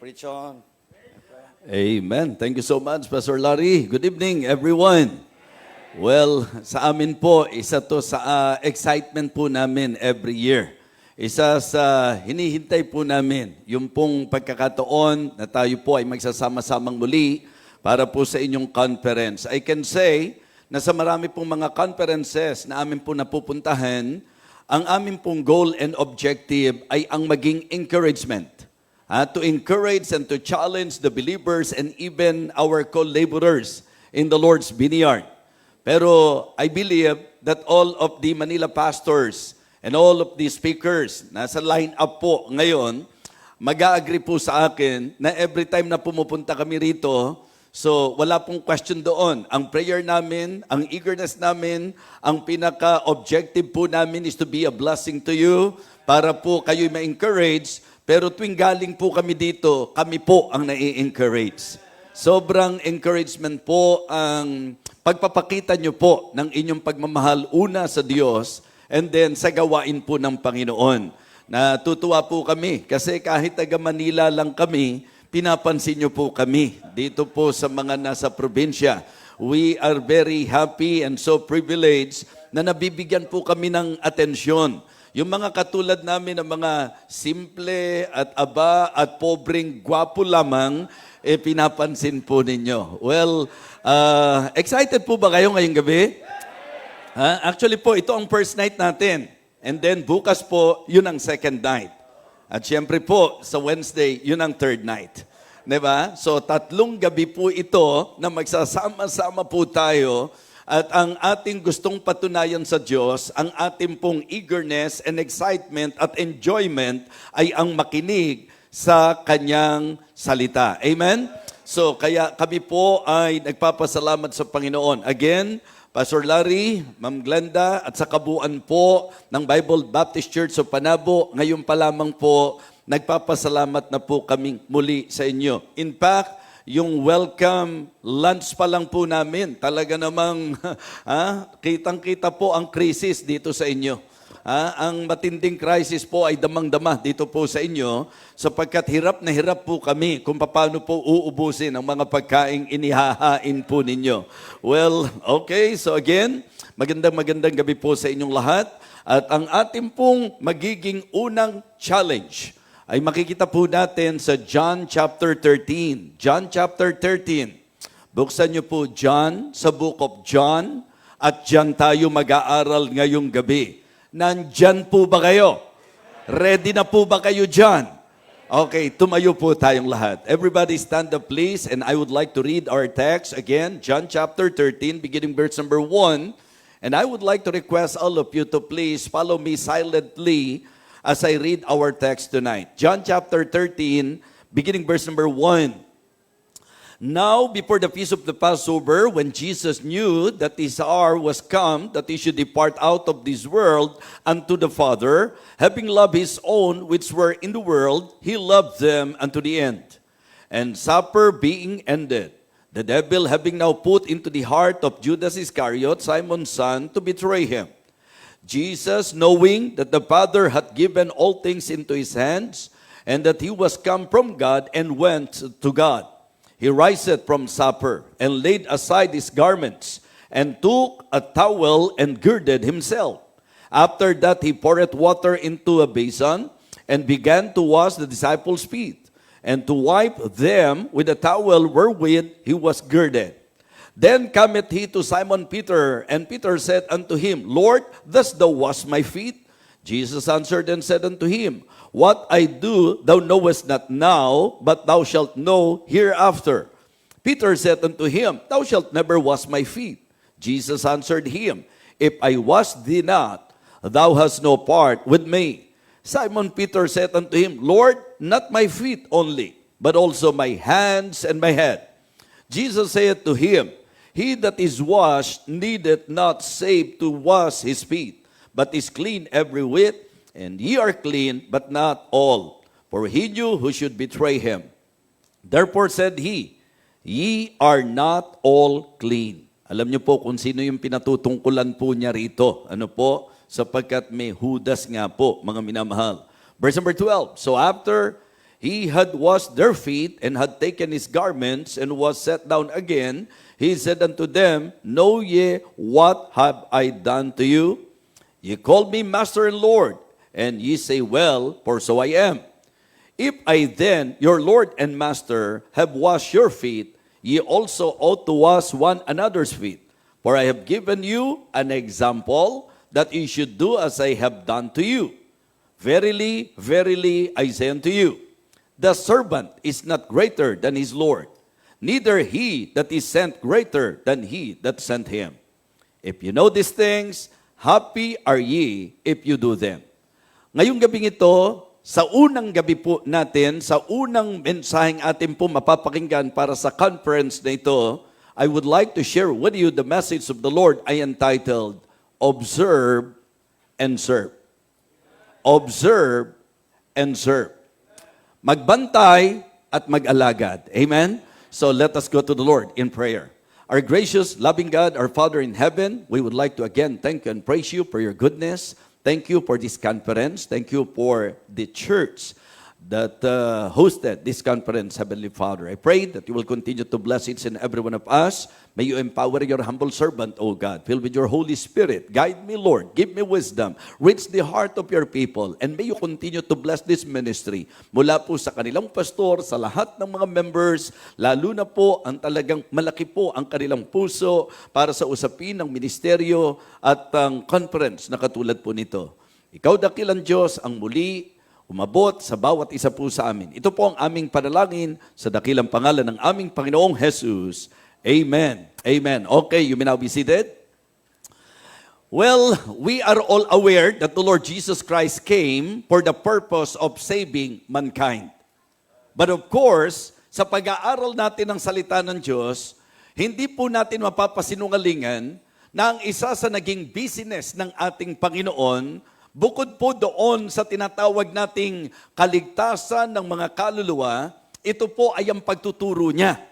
Preach on. Amen. Thank you so much, Pastor Larry. Good evening, everyone. Well, sa amin po, isa to sa excitement po namin every year. Isa sa hinihintay po namin, yung pong pagkakataon na tayo po ay magsasama-samang muli para po sa inyong conference. I can say na sa marami pong mga conferences na amin po napupuntahan, ang amin pong goal and objective ay ang maging encouragement. To encourage and to challenge the believers and even our co-laborers in the Lord's vineyard. Pero I believe that all of the Manila pastors and all of the speakers nasa line-up po ngayon, mag-a-agree po sa akin na every time na pumupunta kami rito, so wala pong question doon. Ang prayer namin, ang eagerness namin, ang pinaka-objective po namin is to be a blessing to you para po kayo'y ma-encourage. Pero tuwing galing po kami dito, kami po ang nai-encourage. Sobrang encouragement po ang pagpapakita nyo po ng inyong pagmamahal una sa Diyos and then sa gawain po ng Panginoon. Natutuwa po kami kasi kahit taga Manila lang kami, pinapansin nyo po kami dito po sa mga nasa probinsya. We are very happy and so privileged na nabibigyan po kami ng atensyon. Yung mga katulad namin ng mga simple at aba at pobreng gwapo lamang, pinapansin po ninyo. Well, excited po ba kayo ngayong gabi? Actually po, ito ang first night natin. And then bukas po, yun ang second night. At syempre po, sa Wednesday, yun ang third night. Diba? So, 3 gabi po ito na magsasama-sama po tayo. At ang ating gustong patunayan sa Diyos, ang ating pong eagerness and excitement at enjoyment ay ang makinig sa Kanyang salita. Amen? So, kaya kami po ay nagpapasalamat sa Panginoon. Again, Pastor Larry, Ma'am Glenda, at sa kabuuan po ng Bible Baptist Church sa Panabo, ngayon pa lamang po, nagpapasalamat na po kaming muli sa inyo. In fact, yung welcome lunch pa lang po namin, talaga namang kitang-kita po ang krisis dito sa inyo. Ang matinding crisis po ay damang-dama dito po sa inyo sapagkat hirap na hirap po kami kung paano po uubusin ang mga pagkaing inihahain po ninyo. Well, okay, so again, magandang gabi po sa inyong lahat at ang ating pong magiging unang challenge ay makikita po natin sa John chapter 13. John chapter 13. Buksan niyo po John sa book of John at dyan tayo mag-aaral ngayong gabi. Nandyan po ba kayo? Ready na po ba kayo dyan? Okay, tumayo po tayong lahat. Everybody stand up please and I would like to read our text again. John chapter 13 beginning verse number 1. And I would like to request all of you to please follow me silently as I read our text tonight. John chapter 13, beginning verse number 1. Now, before the feast of the Passover, when Jesus knew that his hour was come, that he should depart out of this world unto the Father, having loved his own which were in the world, he loved them unto the end. And supper being ended, the devil having now put into the heart of Judas Iscariot, Simon's son, to betray him. Jesus, knowing that the Father had given all things into his hands, and that he was come from God and went to God, he riseth from supper, and laid aside his garments, and took a towel, and girded himself. After that he poured water into a basin, and began to wash the disciples' feet, and to wipe them with the towel wherewith he was girded. Then cometh he to Simon Peter, and Peter said unto him, Lord, dost thou wash my feet? Jesus answered and said unto him, What I do thou knowest not now, but thou shalt know hereafter. Peter said unto him, Thou shalt never wash my feet. Jesus answered him, If I wash thee not, thou hast no part with me. Simon Peter said unto him, Lord, not my feet only, but also my hands and my head. Jesus said to him, He that is washed needeth not save to wash his feet, but is clean every whit, and ye are clean, but not all. For he knew who should betray him. Therefore said he, Ye are not all clean. Alam niyo po kung sino yung pinatutungkulan po niya rito. Ano po? Sapagkat may Judas nga po, mga minamahal. Verse number 12. So after he had washed their feet and had taken his garments and was set down again, he said unto them, Know ye what have I done to you? Ye called me Master and Lord, and ye say, Well, for so I am. If I then, your Lord and Master, have washed your feet, ye also ought to wash one another's feet. For I have given you an example that ye should do as I have done to you. Verily, verily, I say unto you, the servant is not greater than his Lord, neither he that is sent greater than he that sent him. If you know these things, happy are ye if you do them. Ngayong gabing ito, sa unang gabi po natin, sa unang mensaheng atin po mapapakinggan para sa conference na ito, I would like to share with you the message of the Lord I entitled, Observe and Serve. Observe and serve. Magbantay at mag-alagad. Amen? So let us go to the Lord in prayer. Our gracious, loving God, our Father in heaven, we would like to again thank you and praise you for your goodness. Thank you for this conference. Thank you for the church that hosted this conference, Heavenly Father. I pray that you will continue to bless each and every one of us. May you empower your humble servant, O God, filled with your Holy Spirit. Guide me, Lord. Give me wisdom. Reach the heart of your people. And may you continue to bless this ministry. Mula po sa kanilang pastor, sa lahat ng mga members, lalo na po ang talagang malaki po ang kanilang puso para sa usapin ng ministeryo at ang conference na katulad po nito. Ikaw dakilang Diyos ang muli umabot sa bawat isa po sa amin. Ito po ang aming panalangin sa dakilang pangalan ng aming Panginoong Jesus. Amen. Amen. Okay, you may now be seated. Well, we are all aware that the Lord Jesus Christ came for the purpose of saving mankind. But of course, sa pag-aaral natin ng salita ng Diyos, hindi po natin mapapasinungalingan na ang isa sa naging business ng ating Panginoon, bukod po doon sa tinatawag nating kaligtasan ng mga kaluluwa, ito po ay ang pagtuturo niya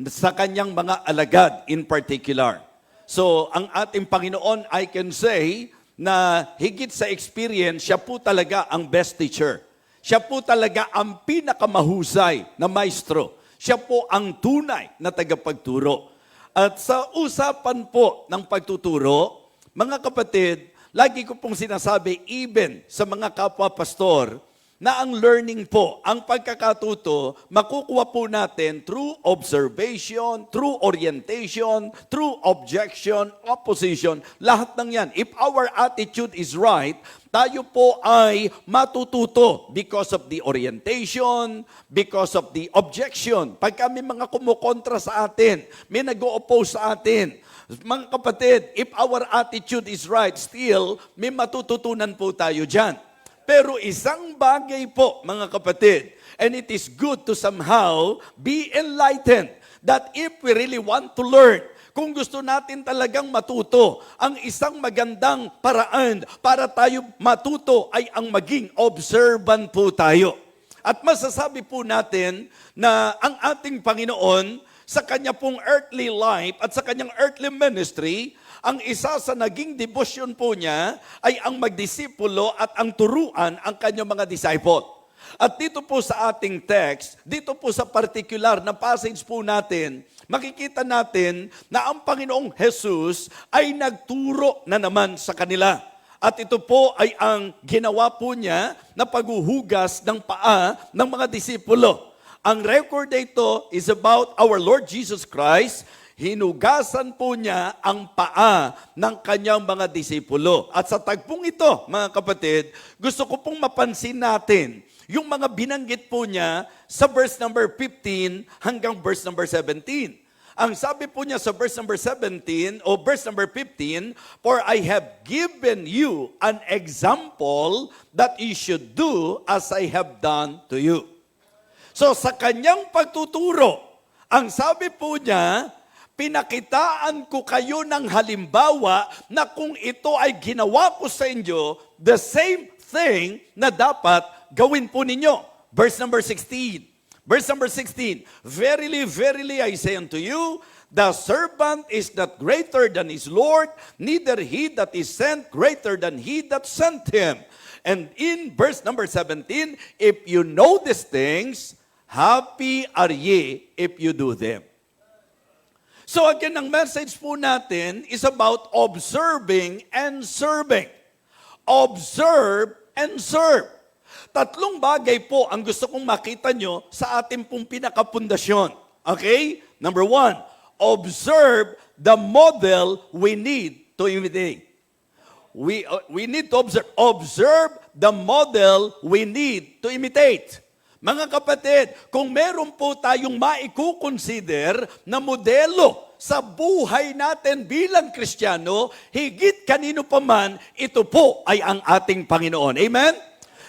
sa kanyang mga alagad in particular. So, ang ating Panginoon, I can say, na higit sa experience, siya po talaga ang best teacher. Siya po talaga ang pinakamahusay na maestro. Siya po ang tunay na tagapagturo. At sa usapan po ng pagtuturo, mga kapatid, lagi ko pong sinasabi, even sa mga kapwa-pastor, na ang learning po, ang pagkakatuto, makukuha po natin through observation, through orientation, through objection, opposition, lahat ng yan. If our attitude is right, tayo po ay matututo because of the orientation, because of the objection. Pag kami mga kumukontra sa atin, may nag-o-oppose sa atin, mga kapatid, if our attitude is right, still, may matututunan po tayo dyan. Pero isang bagay po, mga kapatid, and it is good to somehow be enlightened that if we really want to learn, kung gusto natin talagang matuto, ang isang magandang paraan para tayo matuto ay ang maging observant po tayo. At masasabi po natin na ang ating Panginoon sa kanya pong earthly life at sa kanyang earthly ministry, ang isa sa naging devotion po niya ay ang magdisipulo at ang turuan ang kanyang mga disciple. At dito po sa ating text, dito po sa particular na passage po natin, makikita natin na ang Panginoong Jesus ay nagturo na naman sa kanila. At ito po ay ang ginawa po niya na paghuhugas ng paa ng mga disipulo. Ang record dito is about our Lord Jesus Christ. Hinugasan po niya ang paa ng kanyang mga disipulo. At sa tagpong ito, mga kapatid, gusto ko pong mapansin natin yung mga binanggit po niya sa verse number 15 hanggang verse number 17. Ang sabi po niya sa verse number 17 o verse number 15, For I have given you an example that you should do as I have done to you. So sa kanyang pagtuturo, ang sabi po niya, pinakitaan ko kayo ng halimbawa na kung ito ay ginawa ko sa inyo, the same thing na dapat gawin po ninyo. Verse number 16. Verse number 16. Verily, verily, I say unto you, the servant is not greater than his Lord, neither he that is sent greater than he that sent him. And in verse number 17, if you know these things, happy are ye if you do them. So again, ang message po natin is about observing and serving. Observe and serve. Tatlong bagay po ang gusto kong makita nyo sa ating pong pinakapundasyon. Okay? Number 1, observe the model we need to imitate. We need to observe the model we need to imitate. Mga kapatid, kung meron po tayong maikukonsider na modelo sa buhay natin bilang Kristiyano, higit kanino pa man, ito po ay ang ating Panginoon. Amen?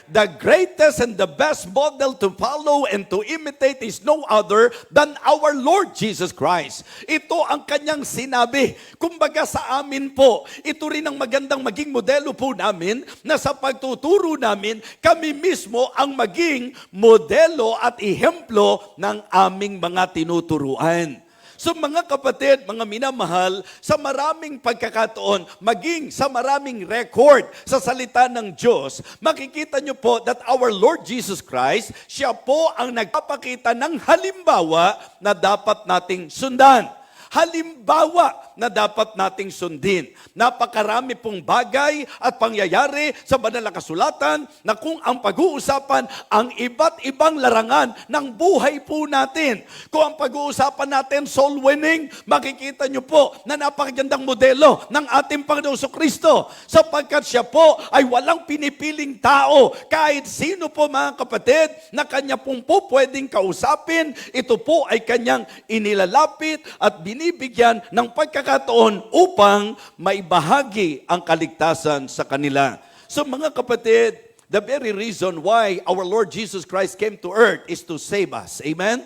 The greatest and the best model to follow and to imitate is no other than our Lord Jesus Christ. Ito ang kanyang sinabi. Kumbaga sa amin po, ito rin ang magandang maging modelo po namin na sa pagtuturo namin, kami mismo ang maging modelo at ihemplo ng aming mga tinuturuan. So mga kapatid, mga minamahal, sa maraming pagkakataon, maging sa maraming record sa salita ng Diyos, makikita nyo po that our Lord Jesus Christ, siya po ang nagpapakita ng halimbawa na dapat nating sundan. Halimbawa na dapat nating sundin. Napakarami pong bagay at pangyayari sa banal na kasulatan na kung ang pag-uusapan ang iba't ibang larangan ng buhay po natin. Kung ang pag-uusapan natin soul winning, makikita nyo po na napakagandang modelo ng ating Panginoong Kristo sapagkat siya po ay walang pinipiling tao. Kahit sino po mga kapatid na kanya pong po pwedeng kausapin, ito po ay kanyang inilalapit at binibigyan ng pagkakataon upang maibahagi ang kaligtasan sa kanila. So mga kapatid, the very reason why our Lord Jesus Christ came to earth is to save us. Amen?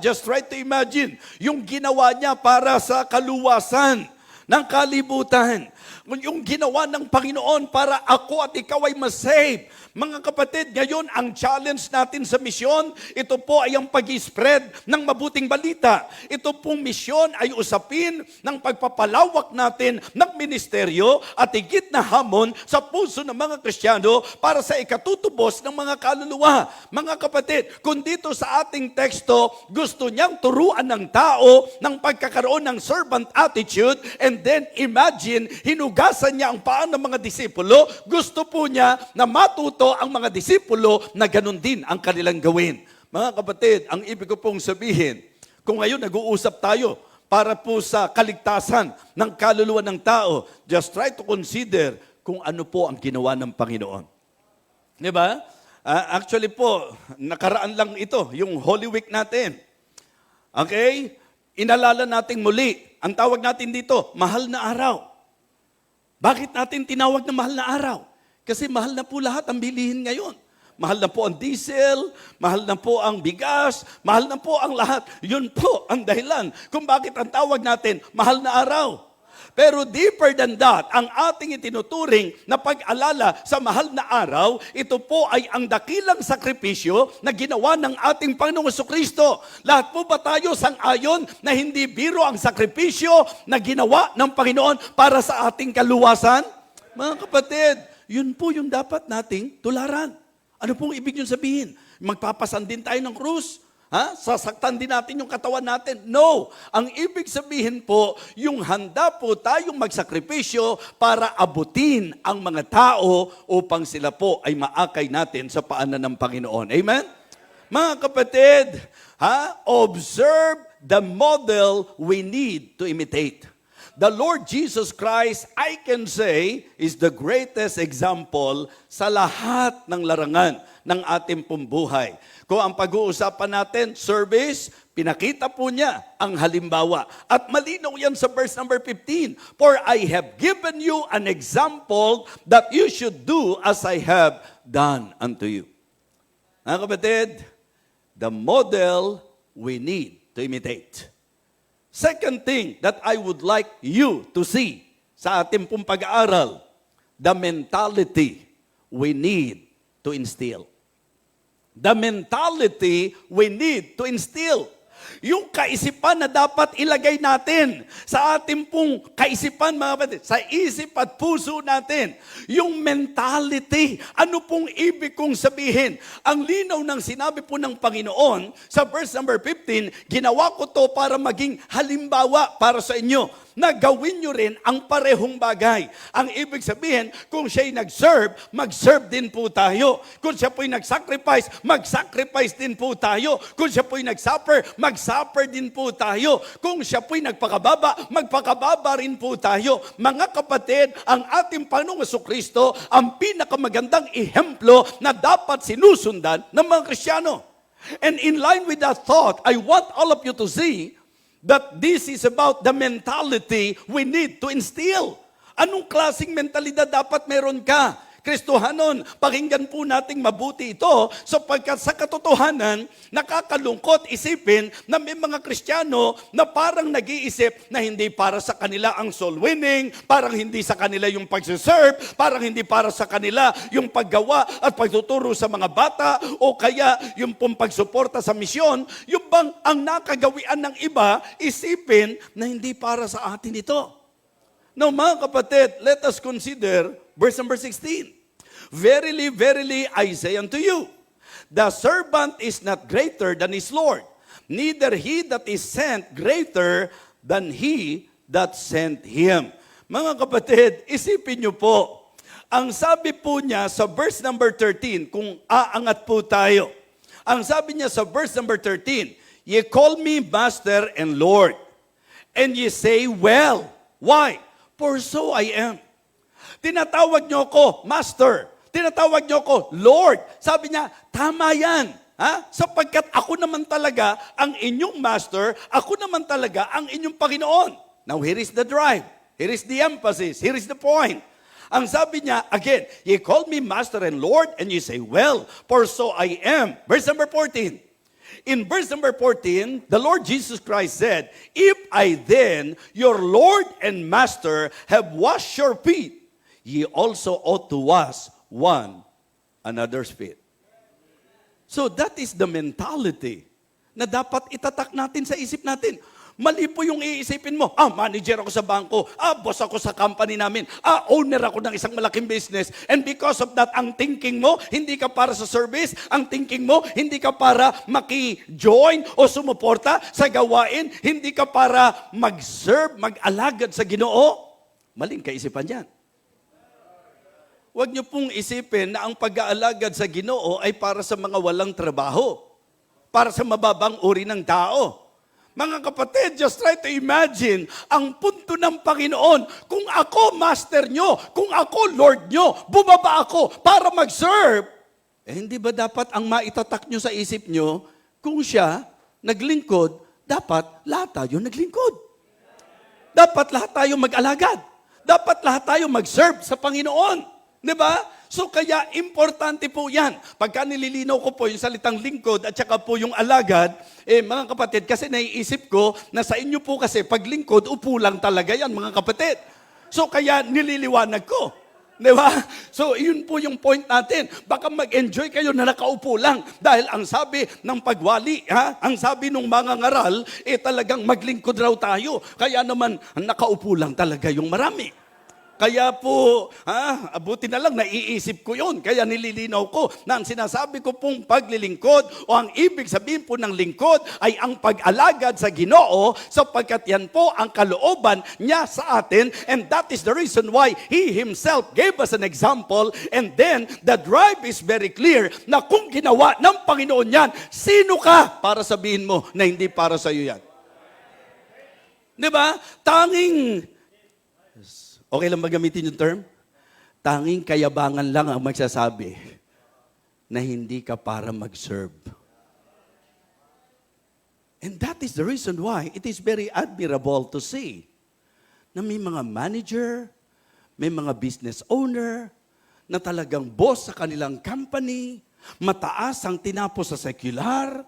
Just try to imagine yung ginawa niya para sa kaluwasan ng kalibutan. Yung ginawa ng Panginoon para ako at ikaw ay masave. Mga kapatid, ngayon ang challenge natin sa misyon, ito po ay ang pag-spread ng mabuting balita. Ito pong misyon ay usapin ng pagpapalawak natin ng ministeryo at higit na hamon sa puso ng mga Kristiyano para sa ikatutubos ng mga kaluluwa. Mga kapatid, kung dito sa ating teksto, gusto niyang turuan ng tao ng pagkakaroon ng servant attitude and then imagine, hinugasan niya ang paa ng mga disipulo, gusto po niya na matuto ang mga disipulo na ganun din ang kanilang gawin. Mga kapatid, ang ibig ko pong sabihin, kung ngayon nag-uusap tayo para po sa kaligtasan ng kaluluwa ng tao, just try to consider kung ano po ang ginawa ng Panginoon. Di ba? Actually po, nakaraan lang ito, yung Holy Week natin. Okay? Inalala natin muli. Ang tawag natin dito, mahal na araw. Bakit natin tinawag na mahal na araw? Kasi mahal na po lahat ang bilihin ngayon. Mahal na po ang diesel, mahal na po ang bigas, mahal na po ang lahat. Yun po ang dahilan kung bakit ang tawag natin mahal na araw. Pero deeper than that, ang ating itinuturing na pag-alala sa mahal na araw, ito po ay ang dakilang sakripisyo na ginawa ng ating Panginoong Jesucristo. Lahat po ba tayo sang-ayon na hindi biro ang sakripisyo na ginawa ng Panginoon para sa ating kaluwasan? Mga kapatid, yun po yung dapat nating tularan. Ano pong ibig nyo sabihin? Magpapasan din tayo ng krus? Sasaktan din natin yung katawan natin? No. Ang ibig sabihin po, yung handa po tayong magsakripisyo para abutin ang mga tao upang sila po ay maakay natin sa paanan ng Panginoon. Amen? Mga kapatid, observe the model we need to imitate. The Lord Jesus Christ, I can say, is the greatest example sa lahat ng larangan ng ating pong buhay. Kung ang pag-uusapan natin, service, pinakita po niya ang halimbawa. At malinaw yan sa verse number 15. For I have given you an example that you should do as I have done unto you. Mga kapatid, the model we need to imitate. Second thing that I would like you to see sa ating pong pag-aaral, the mentality we need to instill. The mentality we need to instill. Yung kaisipan na dapat ilagay natin sa ating pong kaisipan, mga kapatid, sa isip at puso natin. Yung mentality, ano pong ibig kong sabihin? Ang linaw ng sinabi po ng Panginoon sa verse number 15, ginawa ko to para maging halimbawa para sa inyo, na gawin nyo rin ang parehong bagay. Ang ibig sabihin, kung siya'y nag-serve, mag-serve din po tayo. Kung siya po'y nag-sacrifice, mag-sacrifice din po tayo. Kung siya po'y nag-suffer, mag-suffer din po tayo. Kung siya po'y nagpakababa, magpakababa rin po tayo. Mga kapatid, ang ating Panginoong Jesucristo, ang pinakamagandang ehemplo na dapat sinusundan ng mga Kristiyano. And in line with that thought, I want all of you to see that this is about the mentality we need to instill. Anong klaseng mentalidad dapat meron ka? Kristohanon, pakinggan po nating mabuti ito sapagkat sa katotohanan, nakakalungkot isipin na may mga Kristiyano na parang nag-iisip na hindi para sa kanila ang soul winning, parang hindi sa kanila yung pagsiserve, parang hindi para sa kanila yung paggawa at pagtuturo sa mga bata o kaya yung pong pagsuporta sa misyon, yung bang ang nakagawian ng iba, isipin na hindi para sa atin ito. Now mga kapatid, let us consider verse number 16. Verily, verily, I say unto you, the servant is not greater than his Lord, neither he that is sent greater than he that sent him. Mga kapatid, isipin niyo po, ang sabi po niya sa verse number 13, kung aangat po tayo, ang sabi niya sa verse number 13, ye call me Master and Lord, and ye say, well, why? For so I am. Tinatawag niyo ako, Master. Tinatawag niyo ako, Lord. Sabi niya, tama yan. Sapagkat ako naman talaga ang inyong Master, ako naman talaga ang inyong Panginoon. Now, here is the drive. Here is the emphasis. Here is the point. Ang sabi niya, again, ye called me Master and Lord, and you say, well, for so I am. Verse number 14. In verse number 14, the Lord Jesus Christ said, if I then, your Lord and Master, have washed your feet, ye also ought to wash one another's feet. So that is the mentality na dapat itatak natin sa isip natin. Mali po yung iisipin mo, manager ako sa bangko, boss ako sa company namin, owner ako ng isang malaking business, and because of that, ang thinking mo, hindi ka para sa service, ang thinking mo, hindi ka para maki-join o sumuporta sa gawain, hindi ka para mag-serve, mag-alagad sa Ginoo. Maling kaisipan yan. Huwag niyo pong isipin na ang pag-aalagad sa Ginoo ay para sa mga walang trabaho, para sa mababang uri ng tao. Mga kapatid, just try to imagine ang punto ng Panginoon. Kung ako master nyo, kung ako Lord nyo, bumaba ako para mag-serve, hindi ba dapat ang maitatak nyo sa isip nyo, kung siya naglingkod, dapat lahat tayo naglingkod. Dapat lahat tayo mag-alagad. Dapat lahat tayo mag-serve sa Panginoon. Diba? So kaya importante po yan. Pagka nililinaw ko po yung salitang lingkod at saka po yung alagad, mga kapatid, kasi naiisip ko na sa inyo po kasi paglingkod, upo lang talaga yan mga kapatid. So kaya nililiwanag ko. Diba? So yun po yung point natin. Baka mag-enjoy kayo na nakaupo lang. Dahil ang sabi ng pagwali, ang sabi ng mga ngaral, talagang maglingkod raw tayo. Kaya naman nakaupo lang talaga yung marami. Kaya po, abuti na lang, naiisip ko yun. Kaya nililinaw ko na ang sinasabi ko pong paglilingkod o ang ibig sabihin po ng lingkod ay ang pag-alagad sa Ginoo sapagkat yan po ang kalooban niya sa atin and that is the reason why He Himself gave us an example and then the drive is very clear na kung ginawa ng Panginoon yan, sino ka para sabihin mo na hindi para sa iyo yan? Diba? Okay lang ba gamitin yung term? Tanging kayabangan lang ang magsasabi na hindi ka para mag-serve. And that is the reason why it is very admirable to see na may mga manager, may mga business owner, na talagang boss sa kanilang company, mataas ang tinapos sa secular,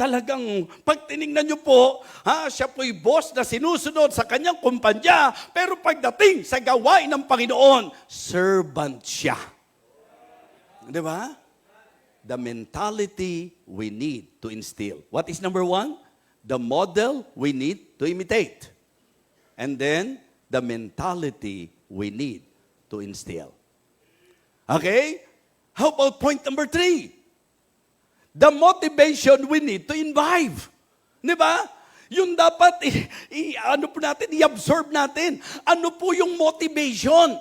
talagang pag tinignan nyo po, siya po'y boss na sinusunod sa kanyang kumpanya, pero pagdating sa gawain ng Panginoon, servant siya. Di ba? The mentality we need to instill. What is number 1? the model we need to imitate, and then the mentality we need to instill. Okay? How about point number 3? The motivation we need to imbibe. Di ba? Yung dapat, ano po natin, i-absorb natin. Ano po yung motivation?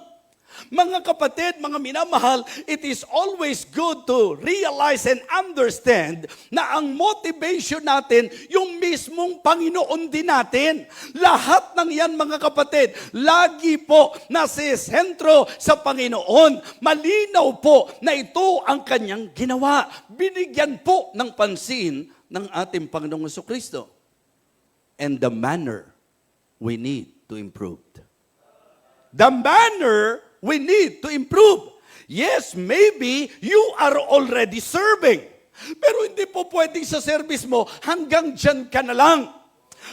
Mga kapatid, mga minamahal, it is always good to realize and understand na ang motivation natin, yung mismong Panginoon din natin. Lahat ng yan, mga kapatid, lagi po nasa sentro sa Panginoon. Malinaw po na ito ang kanyang ginawa. Binigyan po ng pansin ng ating Panginoong Jesucristo. And the manner we need to improve. The manner we need to improve. Yes, maybe you are already serving. Pero hindi po pwedeng sa service mo, hanggang dyan ka na lang.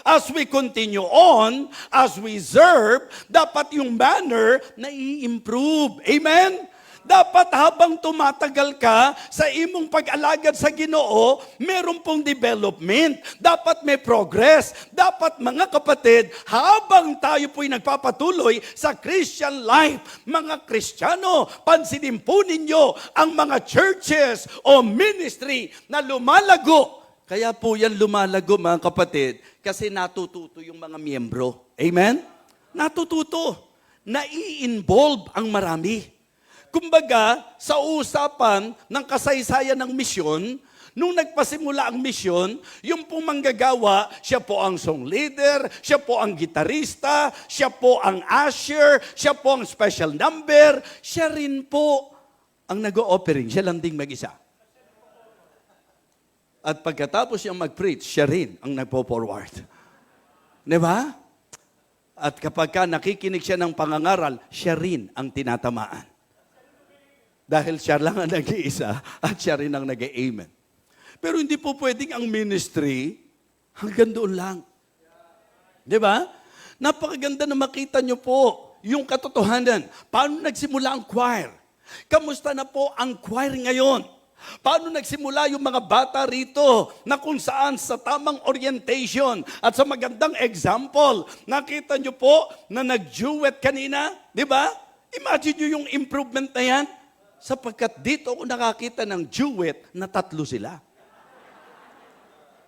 As we continue on, as we serve, dapat yung manner na i-improve. Amen? Dapat habang tumatagal ka sa imong pag-alagad sa Ginoo, meron pong development. Dapat may progress. Dapat, mga kapatid, habang tayo po'y nagpapatuloy sa Christian life, mga Kristiyano, pansinin po ninyo ang mga churches o ministry na lumalago. Kaya po yan lumalago, mga kapatid, kasi natututo yung mga miyembro. Amen? Natututo. Nai-involve ang marami. Kumbaga, sa usapan ng kasaysayan ng misyon, nung nagpasimula ang misyon, yung pong manggagawa, siya po ang song leader, siya po ang gitarista, siya po ang usher, siya po ang special number, siya rin po ang nag-o-offering, siya lang ding mag-isa. At pagkatapos siyang mag-preach, siya rin ang nagpo-forward. Di ba? At kapag nakikinig siya ng pangangaral, siya rin ang tinatamaan. Dahil siya lang ang nag-iisa at siya rin ang nag-amen. Pero hindi po pwedeng ang ministry hanggang doon lang. Di ba? Napakaganda na makita nyo po yung katotohanan. Paano nagsimula ang choir? Kamusta na po ang choir ngayon? Paano nagsimula yung mga bata rito na kung saan sa tamang orientation at sa magandang example, nakita nyo po na nag-duet kanina? Di ba? Imagine nyo yung improvement na yan. Sapagkat dito ako nakakita ng duet na 3 sila.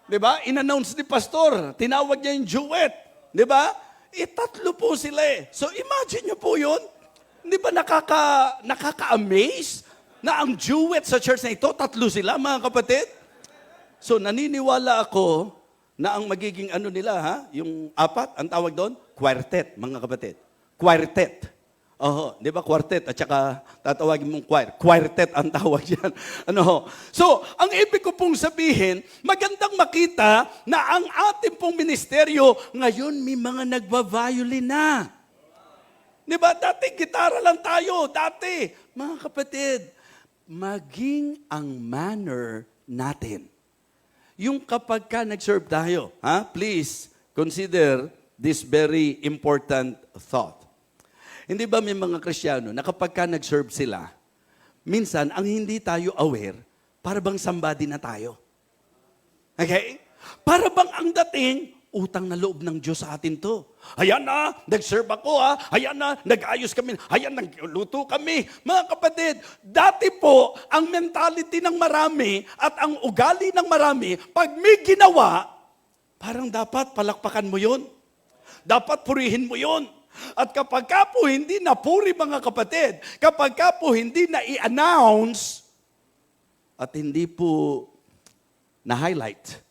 Diba? In-announce ni pastor, tinawag niya yung duet. Diba? 3 po sila eh. So imagine nyo po yun. Di ba nakaka-amaze na ang duet sa church na ito, 3 sila, mga kapatid? So naniniwala ako na ang magiging ano nila, yung 4, ang tawag doon? Quartet, mga kapatid. Quartet. Di ba quartet at saka tatawagin mong choir. Quartet ang tawag yan. So, ang ibig ko pong sabihin, magandang makita na ang ating pong ministeryo, ngayon may mga nagva-violin na. Di ba? Dati gitara lang tayo. Dati. Mga kapatid, maging ang manner natin. Yung kapag ka nag-serve tayo, please consider this very important thought. Hindi ba may mga Kristiyano na kapag ka nag-serve sila, minsan ang hindi tayo aware, para bang somebody na tayo. Okay? Para bang ang dating, utang na loob ng Diyos sa atin to. Ayan na, nag-serve ako Ayan na, nag-ayos kami. Ayan, nagluto kami. Mga kapatid, dati po, ang mentality ng marami at ang ugali ng marami, pag may ginawa, parang dapat palakpakan mo yun. Dapat purihin mo yun. At kapag ka po hindi napuri, mga kapatid, kapag ka po hindi na i-announce at hindi po na-highlight,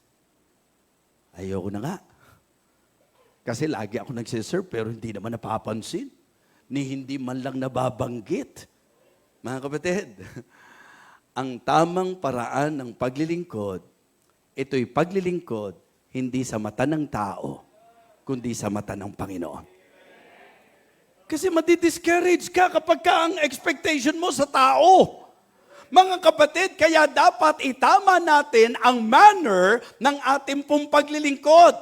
ayoko na nga. Kasi lagi ako nagsiserve pero hindi naman napapansin. Ni hindi man lang nababanggit. Mga kapatid, ang tamang paraan ng paglilingkod, ito'y paglilingkod hindi sa mata ng tao, kundi sa mata ng Panginoon. Kasi madi-discourage ka kapag ka ang expectation mo sa tao. Mga kapatid, kaya dapat itama natin ang manner ng ating pong paglilingkod.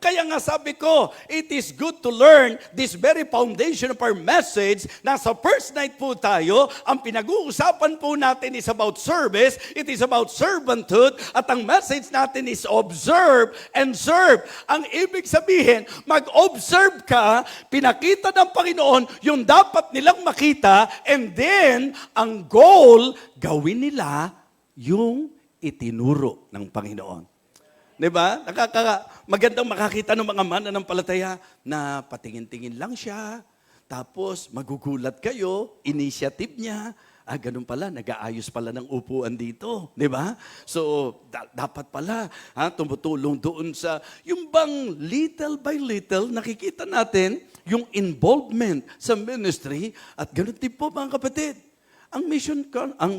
Kaya nga sabi ko, it is good to learn this very foundation of our message. Nasa first night po tayo, ang pinag-uusapan po natin is about service, it is about servanthood, at ang message natin is observe and serve. Ang ibig sabihin, mag-observe ka, pinakita ng Panginoon yung dapat nilang makita, and then, ang goal, gawin nila yung itinuro ng Panginoon. Diba? Magandang makakita ng mga mananampalataya na patingin-tingin lang siya, tapos magugulat kayo, initiative niya, ganun pala, nag-aayos pala ng upuan dito. Diba? So, dapat pala, tumutulong doon sa, yung bang little by little, nakikita natin yung involvement sa ministry, at ganun din po mga kapatid. Ang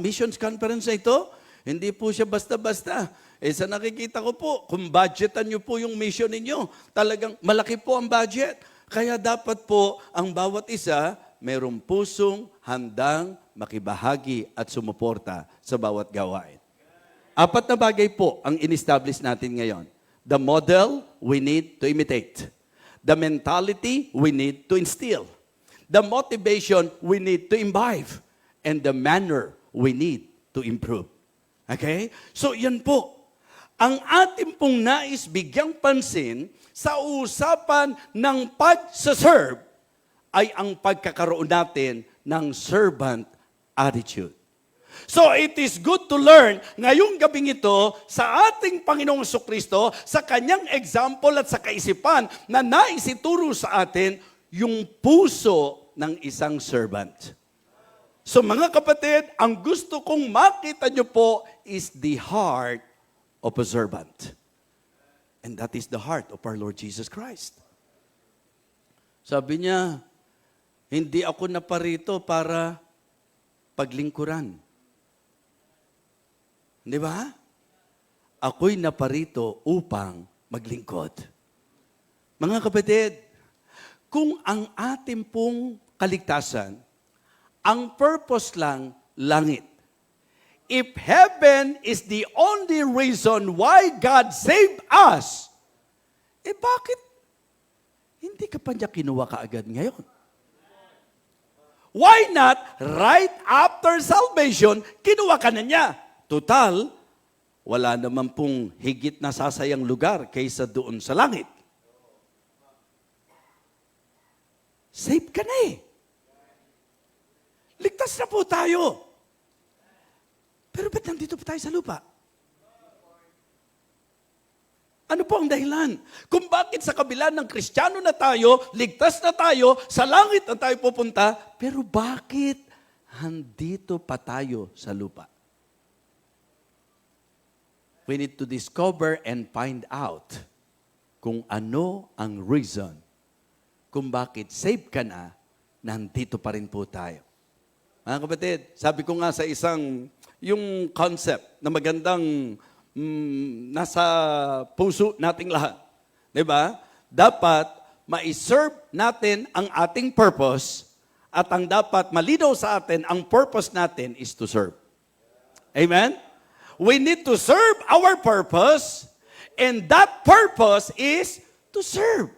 missions conference na ito, hindi po siya basta-basta. Sa nakikita ko po, kung budgetan nyo po yung mission ninyo, talagang malaki po ang budget. Kaya dapat po, ang bawat isa, mayroong pusong handang makibahagi at sumuporta sa bawat gawain. 4 na bagay po ang in-establish natin ngayon. The model we need to imitate. The mentality we need to instill. The motivation we need to imbibe. And the manner we need to improve. Okay? So, yan po. Ang ating pong nais bigyang pansin sa usapan ng pag-serve ay ang pagkakaroon natin ng servant attitude. So, it is good to learn ngayong gabing ito sa ating Panginoong Jesucristo, sa kanyang example at sa kaisipan na naisituro sa atin yung puso ng isang servant. So mga kapatid, ang gusto kong makita nyo po is the heart of a servant. And that is the heart of our Lord Jesus Christ. Sabi niya, hindi ako naparito para paglingkuran. Di ba? Ako'y naparito upang maglingkod. Mga kapatid, kung ang ating pong kaligtasan, ang purpose lang, langit. If heaven is the only reason why God saved us, bakit hindi ka pa niya kinuha kaagad ngayon? Why not, right after salvation, kinuha ka na niya? Total, wala naman pong higit na sasayang lugar kaysa doon sa langit. Save ka na eh. Ligtas na po tayo. Pero ba't nandito pa tayo sa lupa? Ano po ang dahilan? Kung bakit sa kabila ng Kristiyano na tayo, ligtas na tayo, sa langit na tayo pupunta, pero bakit nandito pa tayo sa lupa? We need to discover and find out kung ano ang reason kung bakit save ka na, nandito pa rin po tayo. Mga kapatid, sabi ko nga sa yung concept na magandang nasa puso nating lahat. Diba? Dapat ma-serve natin ang ating purpose at ang dapat malinaw sa atin, ang purpose natin is to serve. Amen? We need to serve our purpose and that purpose is to serve.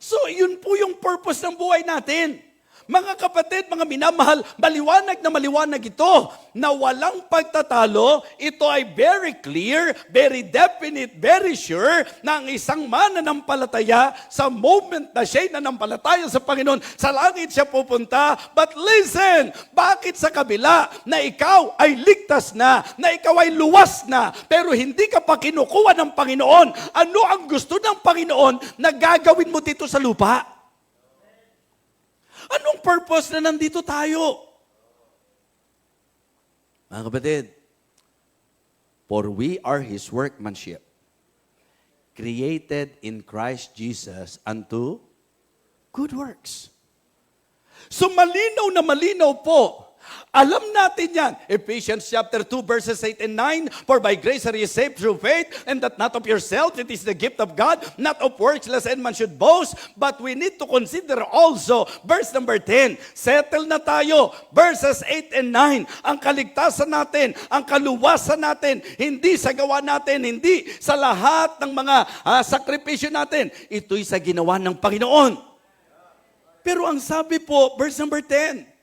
So, yun po yung purpose ng buhay natin. Mga kapatid, mga minamahal, maliwanag na maliwanag ito na walang pagtatalo. Ito ay very clear, very definite, very sure na ang isang mananampalataya sa moment na siya'y nanampalataya sa Panginoon, sa langit siya pupunta. But listen, bakit sa kabila na ikaw ay ligtas na ikaw ay luwas na, pero hindi ka pa kinukuha ng Panginoon? Ano ang gusto ng Panginoon na gagawin mo dito sa lupa? Anong purpose na nandito tayo? Mga kapatid, for we are His workmanship, created in Christ Jesus unto good works. So malinaw na malinaw po Alam natin yan. Ephesians chapter 2 verses 8 and 9, for by grace are ye saved through faith, and that not of yourselves, it is the gift of God, not of works, lest any man should boast. But we need to consider also, verse number 10, settle na tayo. Verses 8 and 9, ang kaligtasan natin, ang kaluwasan natin, hindi sa gawa natin, hindi sa lahat ng mga sakripisyo natin. Ito'y sa ginawa ng Panginoon. Pero ang sabi po, verse number 10,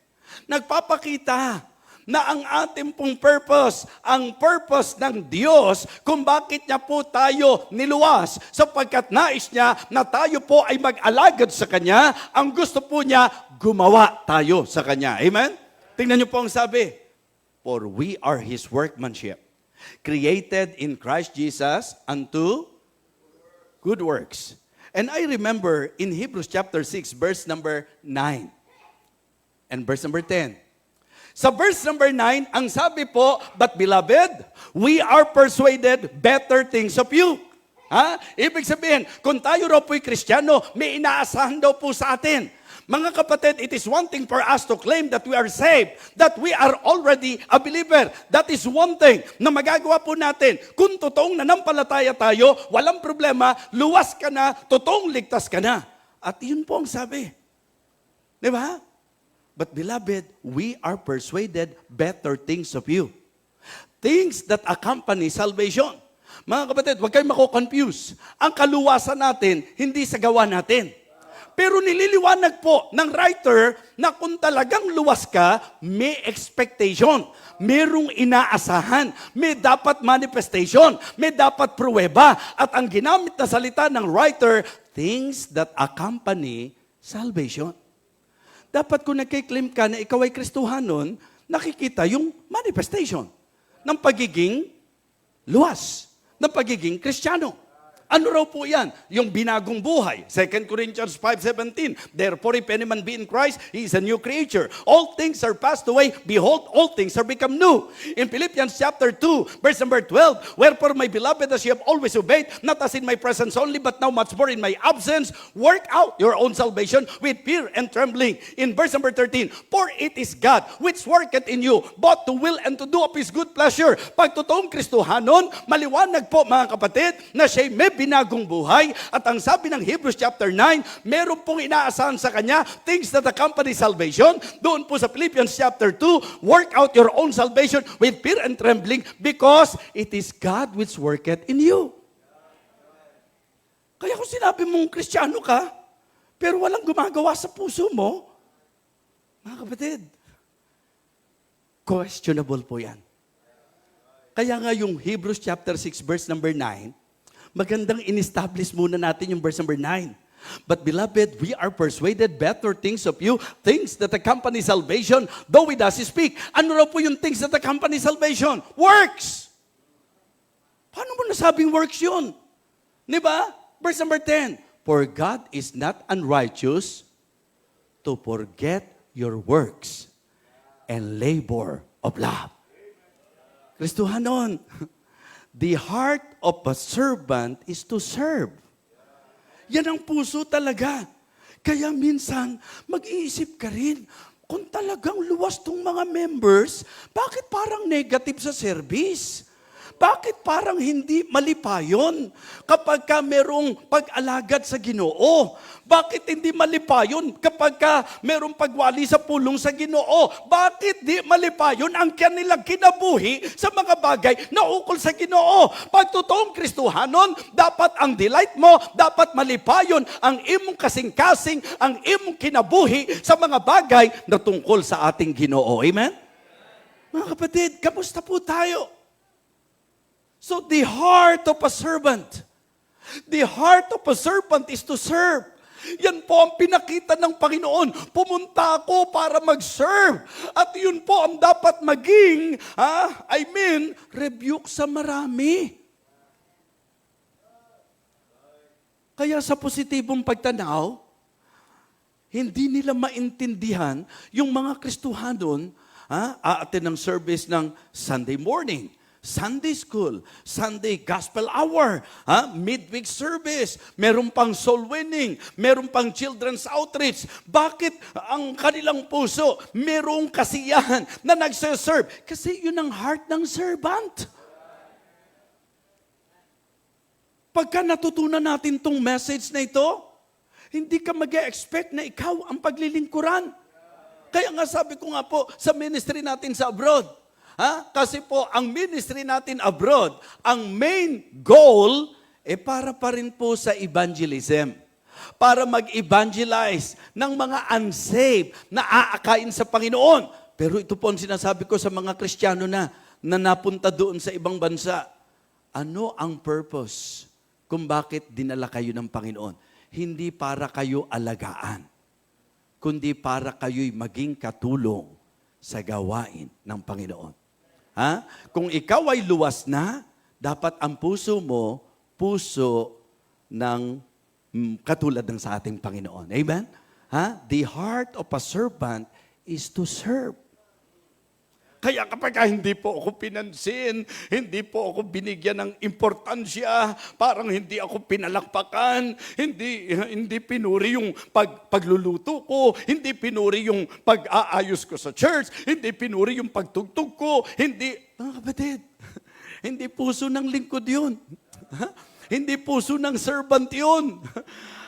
nagpapakita na ang ating pong purpose, ang purpose ng Diyos kung bakit niya po tayo niluwas, sapagkat nais niya na tayo po ay mag-alagad sa Kanya, ang gusto po niya, gumawa tayo sa Kanya. Amen? Tingnan niyo po ang sabi, for we are His workmanship, created in Christ Jesus unto good works. And I remember in Hebrews chapter 6, verse number 9 and verse number 10. Sa verse number 9, ang sabi po, but beloved, we are persuaded better things of you. Ibig sabihin, kung tayo raw po'y Kristiyano, may inaasahan daw po sa atin. Mga kapatid, it is one thing for us to claim that we are saved, that we are already a believer. That is one thing na magagawa po natin. Kung totoong nanampalataya tayo, walang problema, luwas ka na, totoong ligtas ka na. At yun po ang sabi. Di ba? But beloved, we are persuaded better things of you. Things that accompany salvation. Mga kapatid, huwag kayong mako-confuse. Ang kaluwasan natin, hindi sa gawa natin. Pero nililiwanag po ng writer na kung talagang luwas ka, may expectation. Merong inaasahan. May dapat manifestation. May dapat pruweba. At ang ginamit na salita ng writer, things that accompany salvation. Dapat kung nagkiklaim ka na ikaw ay Kristohanon, nakikita yung manifestation ng pagiging luwas, ng pagiging Kristiyano. Ano raw po yan? Yung binagong buhay. 2 Corinthians 5:17. Therefore, if any man be in Christ, he is a new creature. All things are passed away. Behold, all things are become new. In Philippians chapter 2, verse number 12, wherefore, my beloved, as you have always obeyed, not as in my presence only, but now much more in my absence, work out your own salvation with fear and trembling. In verse number 13, for it is God which worketh in you, both to will and to do of His good pleasure. Pag totoong Kristohanon, maliwanag po mga kapatid, na siya'y may binagong buhay. At ang sabi ng Hebrews chapter 9, meron pong inaasahan sa Kanya, things that accompany salvation. Doon po sa Philippians chapter 2, work out your own salvation with fear and trembling, because it is God which worketh in you. Kaya kung sinabi mong Kristiyano ka, pero walang gumagawa sa puso mo, mga kapatid, questionable po yan. Kaya nga yung Hebrews chapter 6 verse number 9, magandang in-establish muna natin yung verse number 9. But beloved, we are persuaded better things of you, things that accompany salvation, though we does speak. Ano raw po yung things that accompany salvation? Works! Paano mo nasabing works yun? Di ba? Verse number 10, for God is not unrighteous to forget your works and labor of love. Kristohanon, the heart of a servant is to serve. Yan ang puso talaga. Kaya minsan, mag-iisip ka rin, kung talagang luwas tong mga members, bakit parang negative sa service? Bakit parang hindi malipayon kapag ka merong pag-alagad sa Ginoo? Bakit hindi malipayon kapag ka merong pagwali sa pulong sa Ginoo? Bakit di malipayon ang kanilang kinabuhi sa mga bagay na ukol sa Ginoo? Pag totoong Kristohanon, dapat ang delight mo, dapat malipayon ang imong kasing-kasing, ang imong kinabuhi sa mga bagay na tungkol sa ating Ginoo. Amen? Mga kapatid, kamusta po tayo? So the heart of a servant is to serve. Yan po ang pinakita ng Panginoon. Pumunta ako para mag-serve. At yun po ang dapat maging, rebuke sa marami. Kaya sa positibong pagtanaw, hindi nila maintindihan yung mga Kristohanon, aatin ng service ng Sunday morning, Sunday school, Sunday gospel hour, midweek service, meron pang soul winning, meron pang children's outreach. Bakit ang kanilang puso merong kasiyahan na nagse-serve? Kasi yun ang heart ng servant. Pagka natutunan natin tong message na ito, hindi ka mag-expect na ikaw ang paglilingkuran. Kaya nga sabi ko nga po sa ministry natin sa abroad, kasi po, ang ministry natin abroad, ang main goal, para pa rin po sa evangelism. Para mag-evangelize ng mga unsaved na aakain sa Panginoon. Pero ito po ang sinasabi ko sa mga Kristiyano na napunta doon sa ibang bansa. Ano ang purpose kung bakit dinala kayo ng Panginoon? Hindi para kayo alagaan, kundi para kayo'y maging katulong sa gawain ng Panginoon. Kung ikaw ay luwas na, dapat ang puso mo, puso ng katulad ng sa ating Panginoon. Amen? The heart of a servant is to serve. Kaya kapag hindi po ako pinansin, hindi po ako binigyan ng importansya, parang hindi ako pinalakpakan, hindi pinuri yung pagluluto ko, hindi pinuri yung pag-aayos ko sa church, hindi pinuri yung pagtugtog ko, mga kapatid, hindi puso ng lingkod yun. Hindi puso ng servant yun.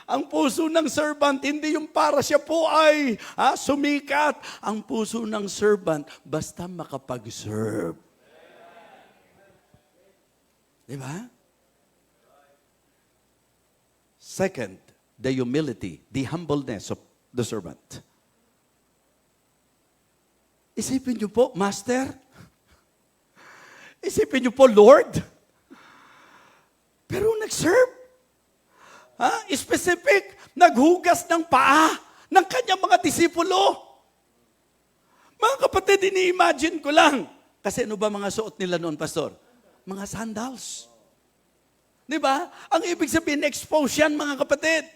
Ang puso ng servant, hindi yung para siya po ay sumikat. Ang puso ng servant, basta makapag-serve. Diba? Second, the humility, the humbleness of the servant. Isipin niyo po, Master. Isipin niyo po, Lord. Pero nag-serve. Specific, naghugas ng paa ng kanyang mga disipulo. Mga kapatid, ini-imagine ko lang. Kasi ano ba mga suot nila noon, Pastor? Mga sandals. Di ba? Ang ibig sabihin, expose yan, mga kapatid.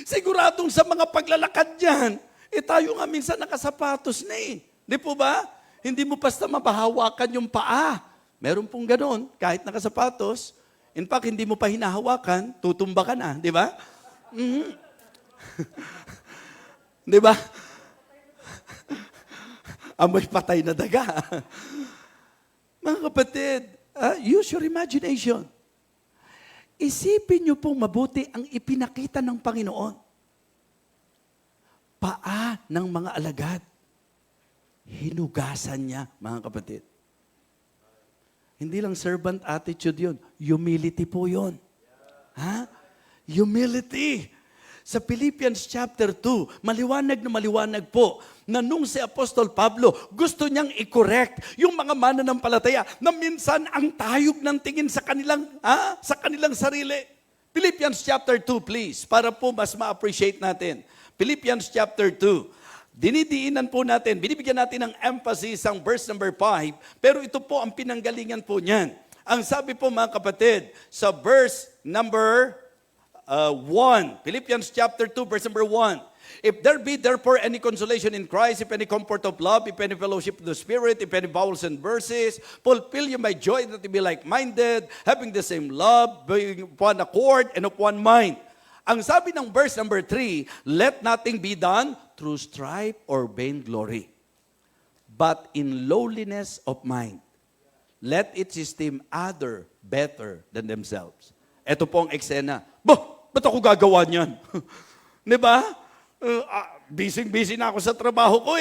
Siguradong sa mga paglalakad yan, tayo nga minsan nakasapatos na Di po ba? Hindi mo basta mabahawakan yung paa. Meron pong ganon, kahit nakasapatos. In fact, hindi mo pa hinahawakan, tutumba ka na, di ba? Di ba? Amoy patay na daga. Mga kapatid, use your imagination. Isipin niyo pong mabuti ang ipinakita ng Panginoon. Paa ng mga alagad. Hinugasan niya, mga kapatid. Hindi lang servant attitude yun. Humility po yun. Humility. Sa Philippians chapter 2, maliwanag na maliwanag po na nung si Apostol Pablo, gusto niyang i-correct yung mga mananampalataya na minsan ang tayog ng tingin sa kanilang sarili. Philippians chapter 2, please, para po mas ma-appreciate natin. Philippians chapter 2. Dinidiinan po natin, binibigyan natin ng emphasis ang verse number 5, pero ito po ang pinanggalingan po niyan. Ang sabi po mga kapatid, sa verse number 1, Philippians chapter 2, verse number 1, if there be therefore any consolation in Christ, if any comfort of love, if any fellowship of the Spirit, if any vowels and verses, fulfill you my joy that you be like-minded, having the same love, being of one accord, and of one mind. Ang sabi ng verse number 3, let nothing be done through strife or vainglory, but in lowliness of mind. Let it esteem other better than themselves. Ito po ang eksena. Ba't ako gagawa niyan? Di ba? Busy na ako sa trabaho ko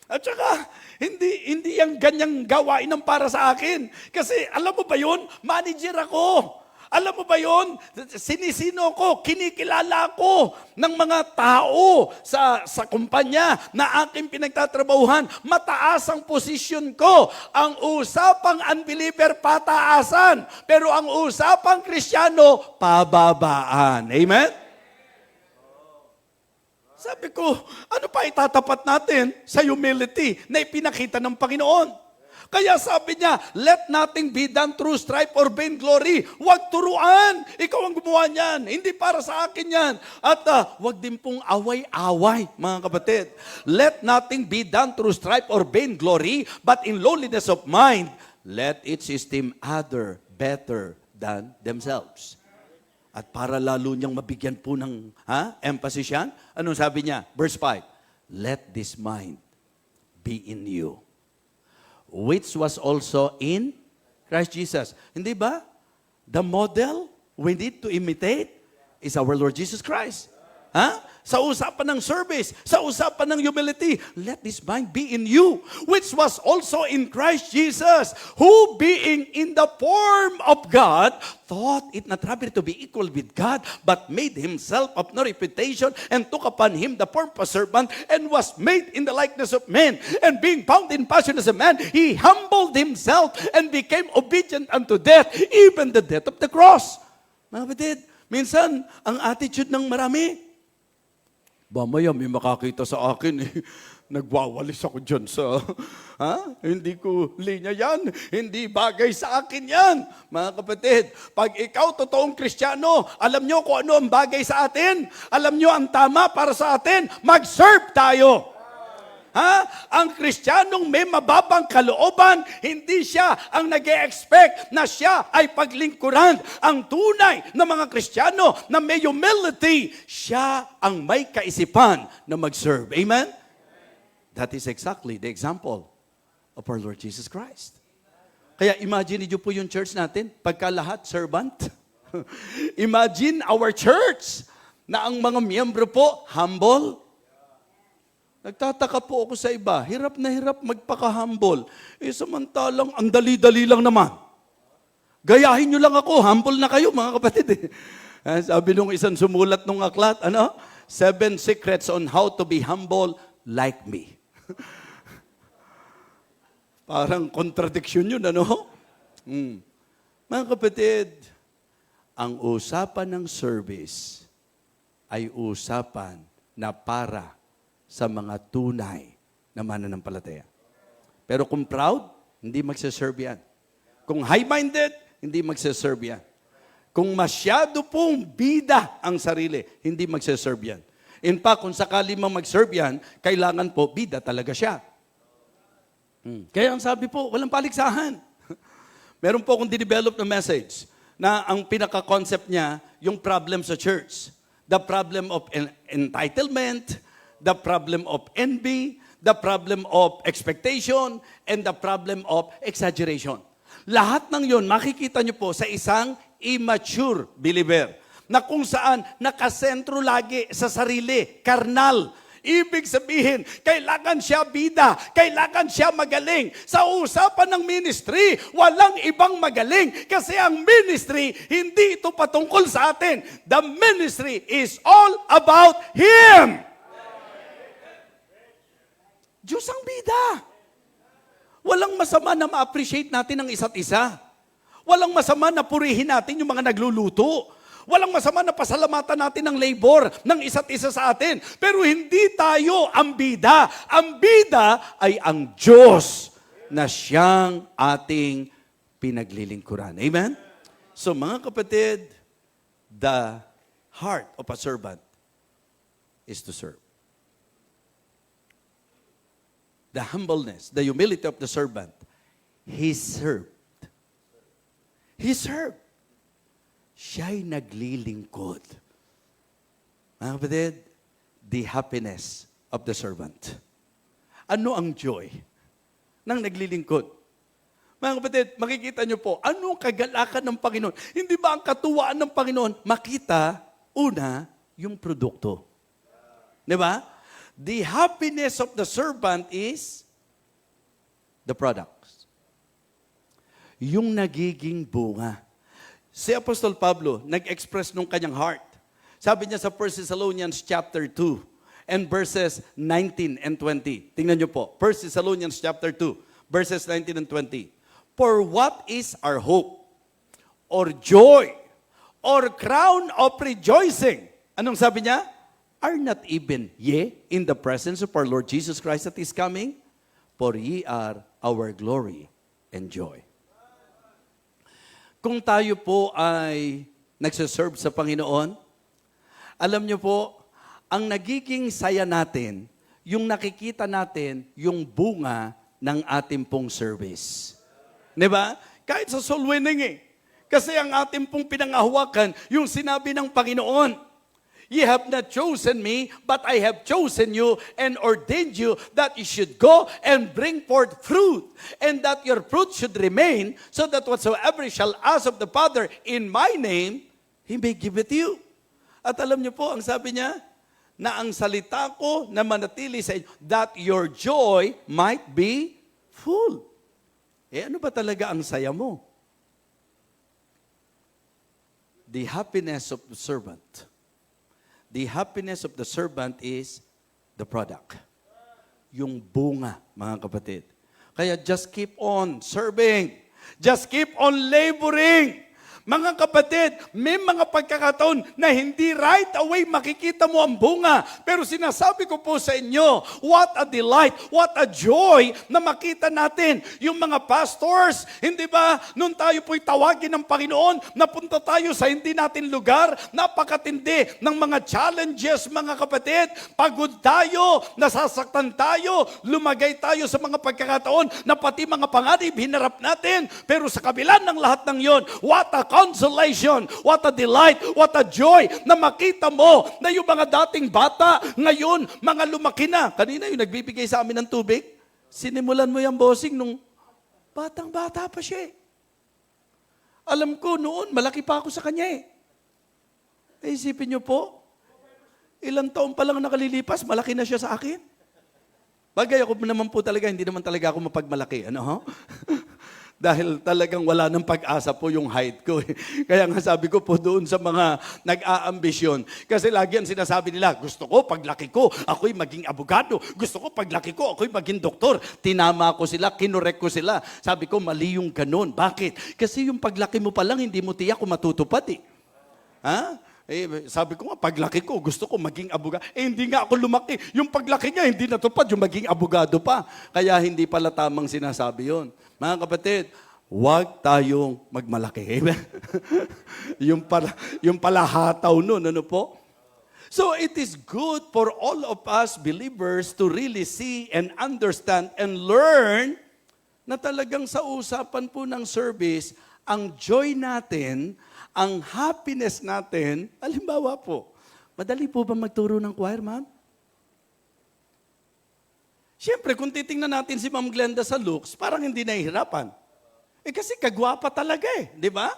At saka, hindi yung ganyang gawain ang para sa akin. Kasi alam mo ba yun? Manager ako. Alam mo ba yun? Sinisino ko, kinikilala ko ng mga tao sa kumpanya na aking pinagtatrabahuhan. Mataas ang posisyon ko. Ang usapang unbeliever, pataasan. Pero ang usapang Kristiyano, pababaan. Amen? Sabi ko, ano pa itatapat natin sa humility na ipinakita ng Panginoon? Kaya sabi niya, let nothing be done through strife or vainglory. Huwag turuan. Ikaw ang gumawa niyan. Hindi para sa akin yan. At huwag din pong away-away, mga kapatid. Let nothing be done through strife or vainglory, but in lowliness of mind, let each esteem other better than themselves. At para lalo niyang mabigyan po ng emphasis yan, anong sabi niya? Verse 5, let this mind be in you, which was also in Christ Jesus. Hindi ba? The model we need to imitate is our Lord Jesus Christ. Sa usapan ng service, sa usapan ng humility, let this mind be in you, which was also in Christ Jesus, who being in the form of God, thought it not robbery to be equal with God, but made himself of no reputation, and took upon him the form of a servant, and was made in the likeness of men. And being found in passion as a man, he humbled himself, and became obedient unto death, even the death of the cross. Mga kapatid, minsan, ang attitude ng marami, mamaya may makakita sa akin, nagwawalis ako dyan sa, hindi ko linya yan, hindi bagay sa akin yan. Mga kapatid, pag ikaw totoong Kristiyano, alam nyo kung ano ang bagay sa atin, alam nyo ang tama para sa atin, mag-serve tayo. Ang Kristiyanong may mababang kalooban, hindi siya ang nag-e-expect na siya ay paglingkuran. Ang tunay na mga Kristiyano na may humility, siya ang may kaisipan na mag-serve. Amen? That is exactly the example of our Lord Jesus Christ. Kaya imagine niyo po yung church natin, pagka lahat servant. Imagine our church na ang mga miyembro po humble. Nagtataka po ako sa iba, hirap na hirap magpaka-humble. Samantalang, ang dali-dali lang naman. Gayahin nyo lang ako, humble na kayo mga kapatid. Sabi nung isang sumulat nung aklat, 7 secrets on how to be humble like me. Parang contradiction yun, Mga kapatid, ang usapan ng service ay usapan na para sa mga tunay na mananampalataya. Pero kung proud, hindi magsaserve yan. Kung high-minded, hindi magsaserve yan. Kung masyado pong bida ang sarili, hindi magsaserve yan. In fact, kung sakali mang mag-serve yan, kailangan po, bida talaga siya. Kaya ang sabi po, walang paligsahan. Meron po akong dinevelop na message na ang pinaka-concept niya, yung problem sa church. The problem of entitlement, the problem of envy, the problem of expectation, and the problem of exaggeration. Lahat ng yon makikita nyo po sa isang immature believer na kung saan nakasentro lagi sa sarili, karnal. Ibig sabihin, kailangan siya bida, kailangan siya magaling. Sa usapan ng ministry, walang ibang magaling kasi ang ministry, hindi ito patungkol sa atin. The ministry is all about Him. Diyos ang bida. Walang masama na ma-appreciate natin ang isa't isa. Walang masama na purihin natin yung mga nagluluto. Walang masama na pasalamatan natin ang labor ng isa't isa sa atin. Pero hindi tayo ang bida. Ang bida ay ang Diyos na siyang ating pinaglilingkuran. Amen? So mga kapatid, the heart of a servant is to serve. The humbleness, the humility of the servant, he served. He served. Siya'y naglilingkod. Mga kapatid, the happiness of the servant. Ano ang joy ng naglilingkod? Mga kapatid, makikita nyo po, anong kagalakan ng Panginoon? Hindi ba ang katuwaan ng Panginoon? Makita, una, yung produkto. Di ba? The happiness of the servant is the products. Yung nagiging bunga. Si Apostol Pablo, nag-express nung kanyang heart. Sabi niya sa 1 Thessalonians chapter 2 and verses 19 and 20. Tingnan niyo po, 1 Thessalonians chapter 2, verses 19 and 20. For what is our hope, or joy, or crown of rejoicing? Anong sabi niya? Are not even ye in the presence of our Lord Jesus Christ that is coming? For ye are our glory and joy. Kung tayo po ay nagsaserve sa Panginoon, alam niyo po, ang nagiging saya natin, yung nakikita natin, yung bunga ng ating pong service. Di ba? Kahit sa soul winning eh. Kasi ang ating pong pinangahawakan, yung sinabi ng Panginoon, "Ye have not chosen me, but I have chosen you and ordained you that you should go and bring forth fruit, and that your fruit should remain, so that whatsoever you shall ask of the Father in my name, He may give it to you." At alam niyo po, ang sabi niya, na ang salita ko na manatili sa inyo, that your joy might be full. Ano ba talaga ang saya mo? The happiness of the servant. The happiness of the servant is the product. Yung bunga, mga kapatid. Kaya just keep on serving. Just keep on laboring. Mga kapatid, may mga pagkakataon na hindi right away makikita mo ang bunga. Pero sinasabi ko po sa inyo, what a delight, what a joy na makita natin yung mga pastors. Hindi ba, nung tayo po'y tawagin ng Panginoon, napunta tayo sa hindi natin lugar, napakatindi ng mga challenges, mga kapatid. Pagod tayo, nasasaktan tayo, lumagay tayo sa mga pagkakataon na pati mga panganib hinarap natin. Pero sa kabila ng lahat ng yon, what a consolation, what a delight, what a joy na makita mo na yung mga dating bata, ngayon, mga lumaki na. Kanina yung nagbibigay sa amin ng tubig, sinimulan mo yung bossing nung batang-bata pa siya eh. Alam ko noon, malaki pa ako sa kanya eh. Isipin niyo po, ilang taon pa lang nakalilipas, malaki na siya sa akin. Bagay ako naman po talaga, hindi naman talaga ako mapagmalaki. Ano ho? Dahil talagang wala ng pag-asa po yung height ko. Kaya nga sabi ko po doon sa mga nag-aambisyon. Kasi lagi ang sinasabi nila, gusto ko paglaki ko, ako'y maging abogado. Gusto ko paglaki ko, ako'y maging doktor. Tinama ko sila, kinorek ko sila. Sabi ko, mali yung ganun. Bakit? Kasi yung paglaki mo pa lang, hindi mo tiyak kung matutupad eh. Ha? Sabi ko nga, paglaki ko, gusto ko maging abogado. Hindi nga ako lumaki. Yung paglaki niya, hindi natupad yung maging abogado pa. Kaya hindi pala tamang sinasabi yon. Mga kapatid, huwag tayong magmalaki. yung pala hataw nun, ano po? So it is good for all of us believers to really see and understand and learn na talagang sa usapan po ng service, ang joy natin, ang happiness natin, halimbawa po, madali po ba magturo ng choir, ma'am? Siyempre, kung titingnan natin si Ma'am Glenda sa looks, parang hindi nahihirapan. Kasi kagwapa talaga eh, di ba?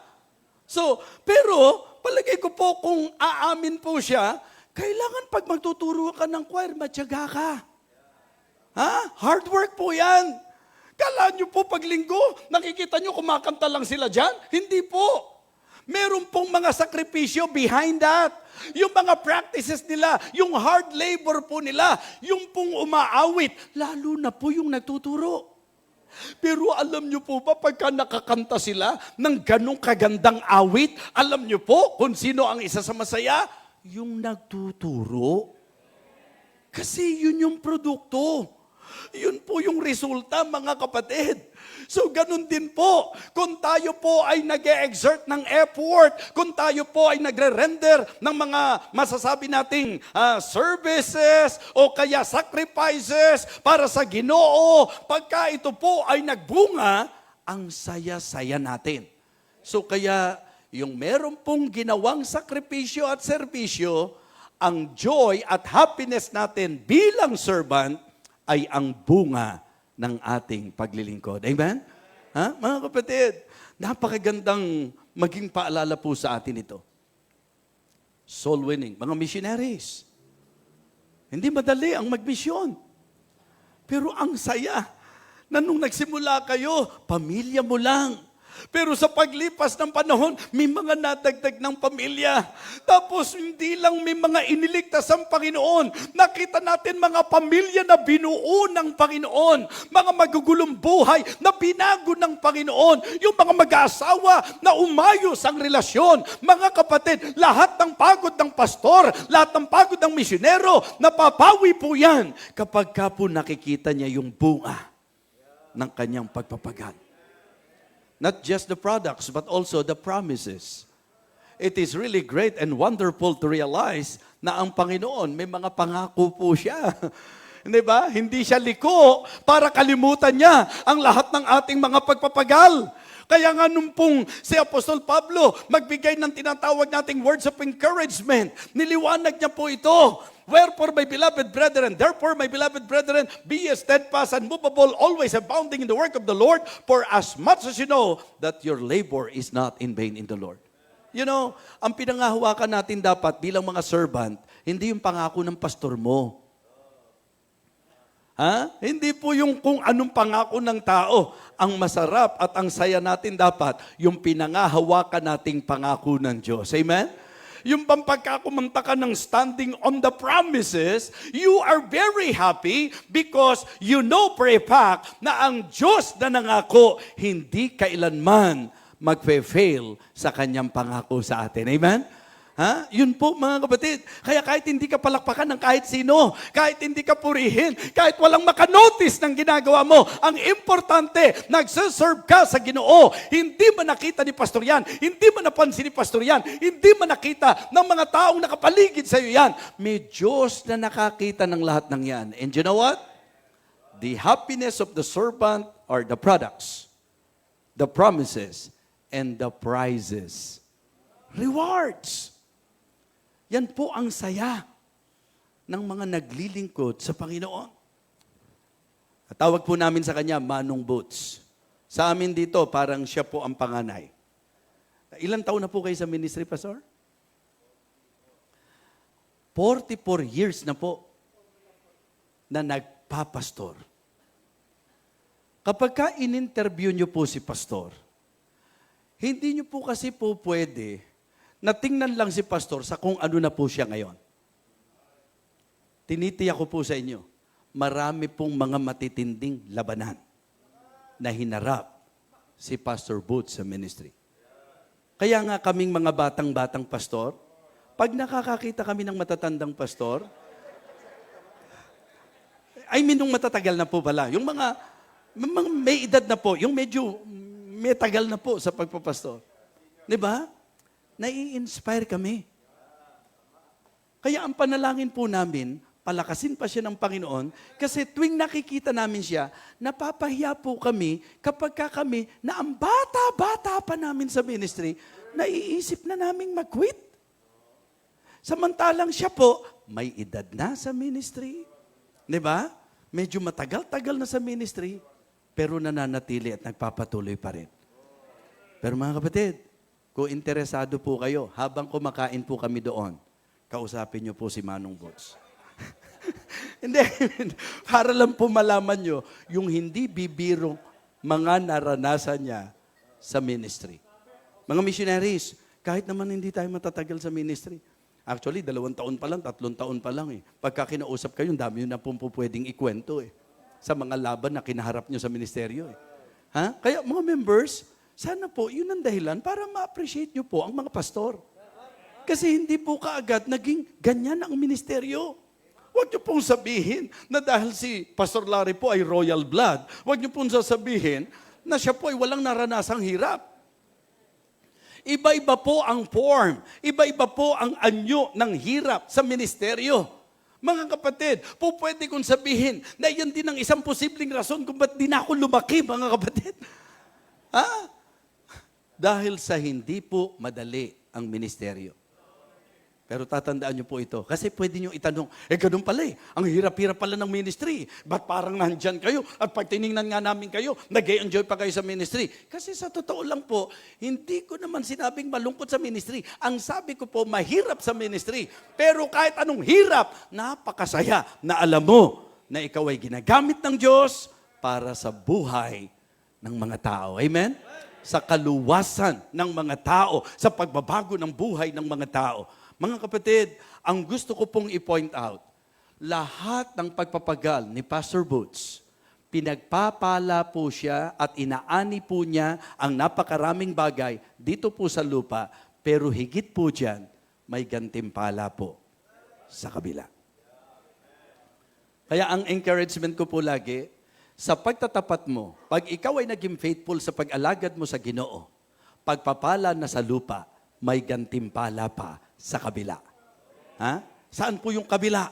So, pero, palagay ko po kung aamin po siya, kailangan pag magtuturo ka ng choir, matyaga ka. Ha? Hard work po yan. Kala nyo po pag linggo, nakikita nyo kumakanta lang sila dyan? Hindi po. Meron pong mga sakripisyo behind that. Yung mga practices nila, yung hard labor po nila, yung pong umaawit, lalo na po yung nagtuturo. Pero alam nyo po ba, pagka nakakanta sila ng ganong kagandang awit, alam nyo po kung sino ang isa sa masaya? Yung nagtuturo. Kasi yun yung produkto. Yun po yung resulta, mga kapatid. So, ganun din po. Kung tayo po ay nag-e-exert ng effort, kung tayo po ay nagre-render ng mga masasabi nating services o kaya sacrifices para sa Ginoo, pagka ito po ay nagbunga, ang saya-saya natin. So, kaya yung meron pong ginawang sakripisyo at serbisyo, ang joy at happiness natin bilang servant ay ang bunga ng ating paglilingkod. Amen? Ha? Mga kapatid, napakagandang maging paalala po sa atin ito. Soul winning, mga missionaries. Hindi madali ang magmisyon. Pero ang saya na nung nagsimula kayo, pamilya mo lang. Pero sa paglipas ng panahon, may mga nadagdag ng pamilya. Tapos hindi lang may mga iniligtas ang Panginoon. Nakita natin mga pamilya na binuo ng Panginoon. Mga magugulong buhay na binago ng Panginoon. Yung mga mag-aasawa na umayos ang relasyon. Mga kapatid, lahat ng pagod ng pastor, lahat ng pagod ng misyonero, napapawi po yan kapag ka po nakikita niya yung bunga ng kanyang pagpapagal. Not just the products, but also the promises. It is really great and wonderful to realize na ang Panginoon, may mga pangako po siya. Hindi ba? Hindi siya liko para kalimutan niya ang lahat ng ating mga pagpapagal. Kaya nga nung pong si Apostol Pablo magbigay ng tinatawag nating words of encouragement, niliwanag niya po ito. Wherefore, my beloved brethren, therefore, my beloved brethren, be ye steadfast and movable, always abounding in the work of the Lord, for as much as you know that your labor is not in vain in the Lord. You know, ang pinangahawakan natin dapat bilang mga servant, hindi yung pangako ng pastor mo. Hindi po yung kung anong pangako ng tao. Ang masarap at ang saya natin dapat, yung pinangahawakan nating pangako ng Diyos. Amen? Yung pampagkakumanta ka ng standing on the promises, you are very happy because you know for a fact na ang Diyos na nangako, hindi kailanman magfe-fail sa kanyang pangako sa atin. Amen? Yun po mga kapatid. Kaya kahit hindi ka palakpakan ng kahit sino, kahit hindi ka purihin, kahit walang makanotice ng ginagawa mo, ang importante, nagsaserve ka sa Ginoo. Hindi man nakita ni pastor yan, hindi man napansin ni pastor yan, hindi man nakita ng mga taong nakapaligid sa iyo yan. May Diyos na nakakita ng lahat ng yan. And you know what? The happiness of the servant are the products, the promises, and the prizes. Rewards. Yan po ang saya ng mga naglilingkod sa Panginoon. At tawag po namin sa kanya, Manong Boots. Sa amin dito, parang siya po ang panganay. Ilang taon na po kayo sa ministry, Pastor? 44 years na po na nagpapastor. Kapag ka in-interview niyo po si Pastor, hindi niyo po kasi po pwede na tingnan lang si pastor sa kung ano na po siya ngayon. Tinitiyak ko po sa inyo, marami pong mga matitinding labanan na hinarap si Pastor Boots sa ministry. Kaya nga kaming mga batang-batang pastor, pag nakakakita kami ng matatandang pastor, nung matatagal na po pala, yung mga may edad na po, yung medyo may tagal na po sa pagpapastor. Di ba? Nai-inspire kami. Kaya ang panalangin po namin, palakasin pa siya ng Panginoon, kasi tuwing nakikita namin siya, napapahiya po kami kapag kami na ang bata-bata pa namin sa ministry, naiisip na naming mag-quit. Samantalang siya po, may edad na sa ministry. Di ba? Medyo matagal-tagal na sa ministry, pero nananatili at nagpapatuloy pa rin. Pero mga kapatid, kung interesado po kayo, habang kumakain po kami doon, kausapin niyo po si Manong Boots. Hindi, para lang po malaman niyo yung hindi bibirong mga naranasan niya sa ministry. Mga missionaries, kahit naman hindi tayo matatagal sa ministry. Actually, 2 taon pa lang, 3 taon pa lang eh. Pagka kinausap kayo, dami yun na po pwedeng ikwento eh. Sa mga laban na kinaharap niyo sa ministeryo eh. Kaya mga members, sana po, yun ang dahilan para ma-appreciate nyo po ang mga pastor. Kasi hindi po kaagad naging ganyan ang ministeryo. Huwag nyo pong sabihin na dahil si Pastor Larry po ay royal blood, huwag nyo pong sasabihin na siya po ay walang naranasang hirap. Iba-iba po ang form, iba-iba po ang anyo ng hirap sa ministeryo. Mga kapatid, po pwede kong sabihin na yan din ang isang posibleng rason kung ba't di na ako lumaki, mga kapatid. Dahil sa hindi po madali ang ministeryo. Pero tatandaan niyo po ito. Kasi pwede niyo itanong, ganun pala eh. Ang hirap-hirap pala ng ministry. Ba't parang nandyan kayo? At pag tinignan nga namin kayo, nag-enjoy pa kayo sa ministry. Kasi sa totoo lang po, hindi ko naman sinabing malungkot sa ministry. Ang sabi ko po, mahirap sa ministry. Pero kahit anong hirap, napakasaya na alam mo na ikaw ay ginagamit ng Diyos para sa buhay ng mga tao. Amen? Sa kaluwasan ng mga tao, sa pagbabago ng buhay ng mga tao. Mga kapatid, ang gusto ko pong i-point out, lahat ng pagpapagal ni Pastor Boots, pinagpapala po siya at inaani po niya ang napakaraming bagay dito po sa lupa, pero higit po dyan, may gantimpala po sa kabila. Kaya ang encouragement ko po lagi, sa pagtatapat mo, pag ikaw ay naging faithful sa pag-alagad mo sa Ginoo, pagpapala na sa lupa, may gantimpala pa sa kabila. Saan po yung kabila?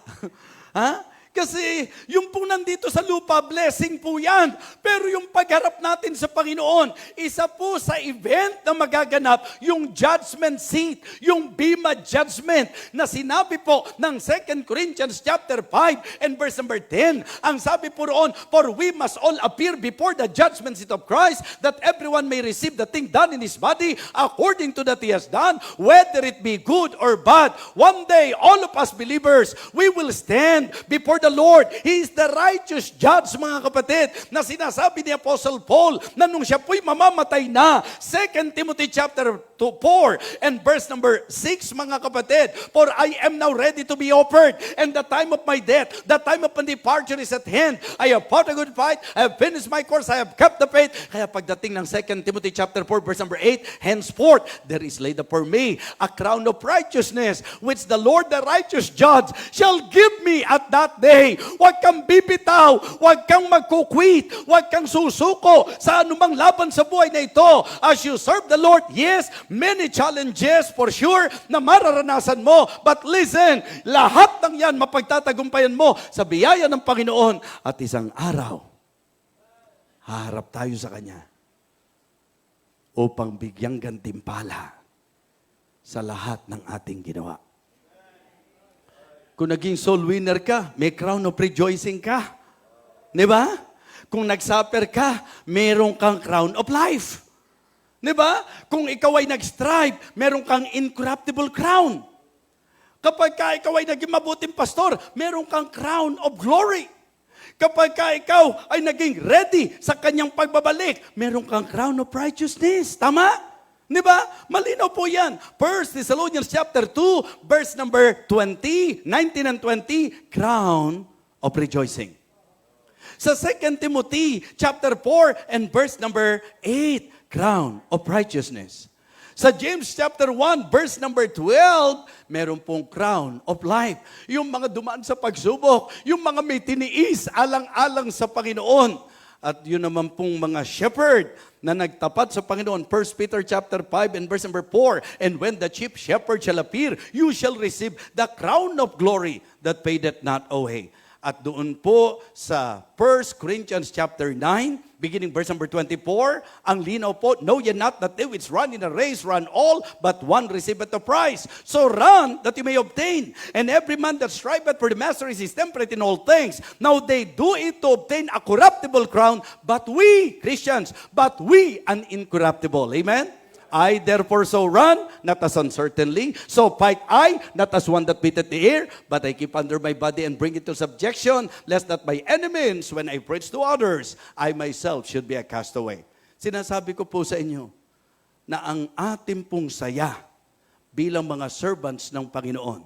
Kasi yung po nandito sa lupa, blessing po yan. Pero yung pagharap natin sa Panginoon, isa po sa event na magaganap, yung judgment seat, yung Bema judgment, na sinabi po ng 2 Corinthians chapter 5 and verse number 10. Ang sabi po roon, for we must all appear before the judgment seat of Christ, that everyone may receive the thing done in his body according to that he has done, whether it be good or bad. One day, all of us believers, we will stand before the Lord. He is the righteous judge, mga kapatid, na sinasabi ni Apostle Paul na nung siya po'y mamamatay na. 2 Timothy chapter 4 and verse number 6, mga kapatid, for I am now ready to be offered, and the time of my death, the time of my departure is at hand. I have fought a good fight, I have finished my course, I have kept the faith. Kaya pagdating ng 2 Timothy chapter 4 verse number 8, henceforth there is laid up for me a crown of righteousness, which the Lord the righteous judge shall give me at that day. Huwag kang bibitaw, huwag kang magkukwit, huwag kang susuko sa anumang laban sa buhay na ito. As you serve the Lord, yes, many challenges for sure na mararanasan mo. But listen, lahat ng yan mapagtatagumpayan mo sa biyaya ng Panginoon. At isang araw, haharap tayo sa Kanya upang bigyang gantimpala sa lahat ng ating ginawa. Kung naging soul winner ka, may crown of rejoicing ka. Di ba? Kung nagsuffer ka, meron kang crown of life. Di ba? Kung ikaw ay nag-strive, meron kang incorruptible crown. Kapag ka ikaw ay naging mabuting pastor, meron kang crown of glory. Kapag ka ikaw ay naging ready sa kanyang pagbabalik, meron kang crown of righteousness. Tama? Di ba? Malinaw po yan. 1 Thessalonians chapter 2, verse number 20, 19 and 20, crown of rejoicing. Sa 2 Timothy chapter 4 and verse number 8, crown of righteousness. Sa James chapter 1, verse number 12, meron pong crown of life. Yung mga dumaan sa pagsubok, yung mga may tiniis, alang-alang sa Panginoon. At yun naman pong mga shepherd na nagtapat sa Panginoon. 1 Peter chapter 5 and verse number 4, and when the chief shepherd shall appear, you shall receive the crown of glory that fadeth not away. At doon po sa 1 Corinthians chapter 9, beginning verse number 24, ang linaw po, know ye not that they which run in a race run all, but one receiveth the prize. So run that you may obtain. And every man that striveth for the master is temperate in all things. Now they do it to obtain a corruptible crown, but we, Christians, but we an incorruptible. Amen? I therefore so run, not as uncertainly, so fight I, not as one that beateth the air, but I keep under my body and bring it to subjection, lest that my enemies, when I preach to others, I myself should be a castaway. Sinasabi ko po sa inyo, na ang ating pong saya bilang mga servants ng Panginoon,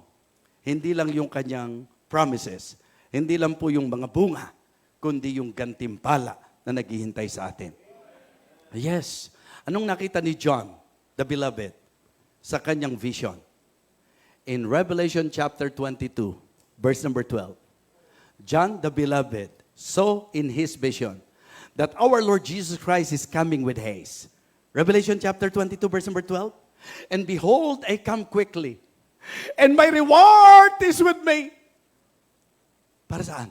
hindi lang yung kanyang promises, hindi lang po yung mga bunga, kundi yung gantimpala na naghihintay sa atin. Yes. Anong nakita ni John, the beloved, sa kanyang vision? In Revelation chapter 22, verse number 12, John, the beloved, saw in his vision that our Lord Jesus Christ is coming with haste. Revelation chapter 22, verse number 12, and behold, I come quickly, and my reward is with me. Para saan?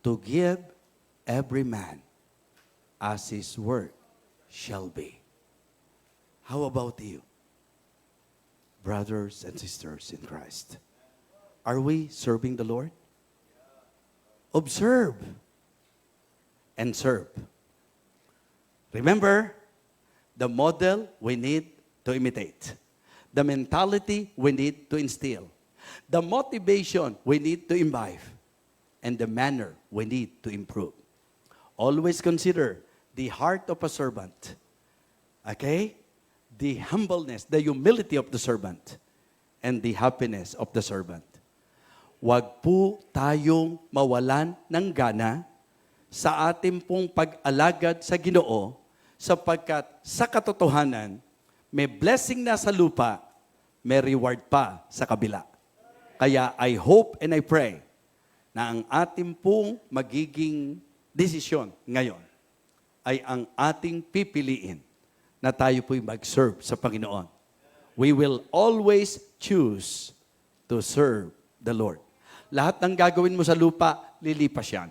To give every man as his work shall be. How about you, brothers and sisters in Christ? Are we serving the Lord? Observe and serve. Remember, the model we need to imitate. The mentality we need to instill. The motivation we need to imbibe. And the manner we need to improve. Always consider the heart of a servant. Okay? The humbleness, the humility of the servant, and the happiness of the servant. Huwag po tayong mawalan ng gana sa ating pong pag-alagad sa Ginoo, sapagkat sa katotohanan, may blessing na sa lupa, may reward pa sa kabila. Kaya I hope and I pray na ang ating pong magiging desisyon ngayon ay ang ating pipiliin na tayo po'y mag-serve sa Panginoon. We will always choose to serve the Lord. lahat ng gagawin mo sa lupa, lilipas yan.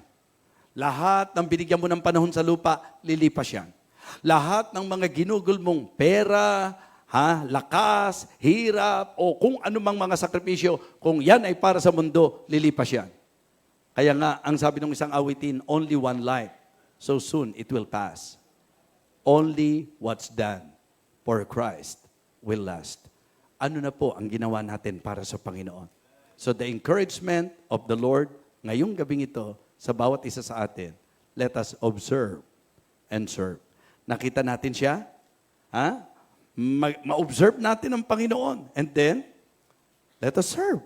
Lahat ng binigyan mo ng panahon sa lupa, lilipas yan. Lahat ng mga ginugol mong pera, lakas, hirap, o kung anumang mga sakripisyo, kung yan ay para sa mundo, lilipas yan. Kaya nga, ang sabi ng isang awitin, only one life, so soon it will pass. Only what's done for Christ will last. Ano na po ang ginawa natin para sa Panginoon? So the encouragement of the Lord ngayong gabing ito sa bawat isa sa atin, let us observe and serve. Nakita natin siya? Ma-observe natin ang Panginoon. And then, let us serve.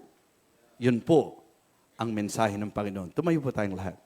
Yun po ang mensahe ng Panginoon. Tumayo po tayong lahat.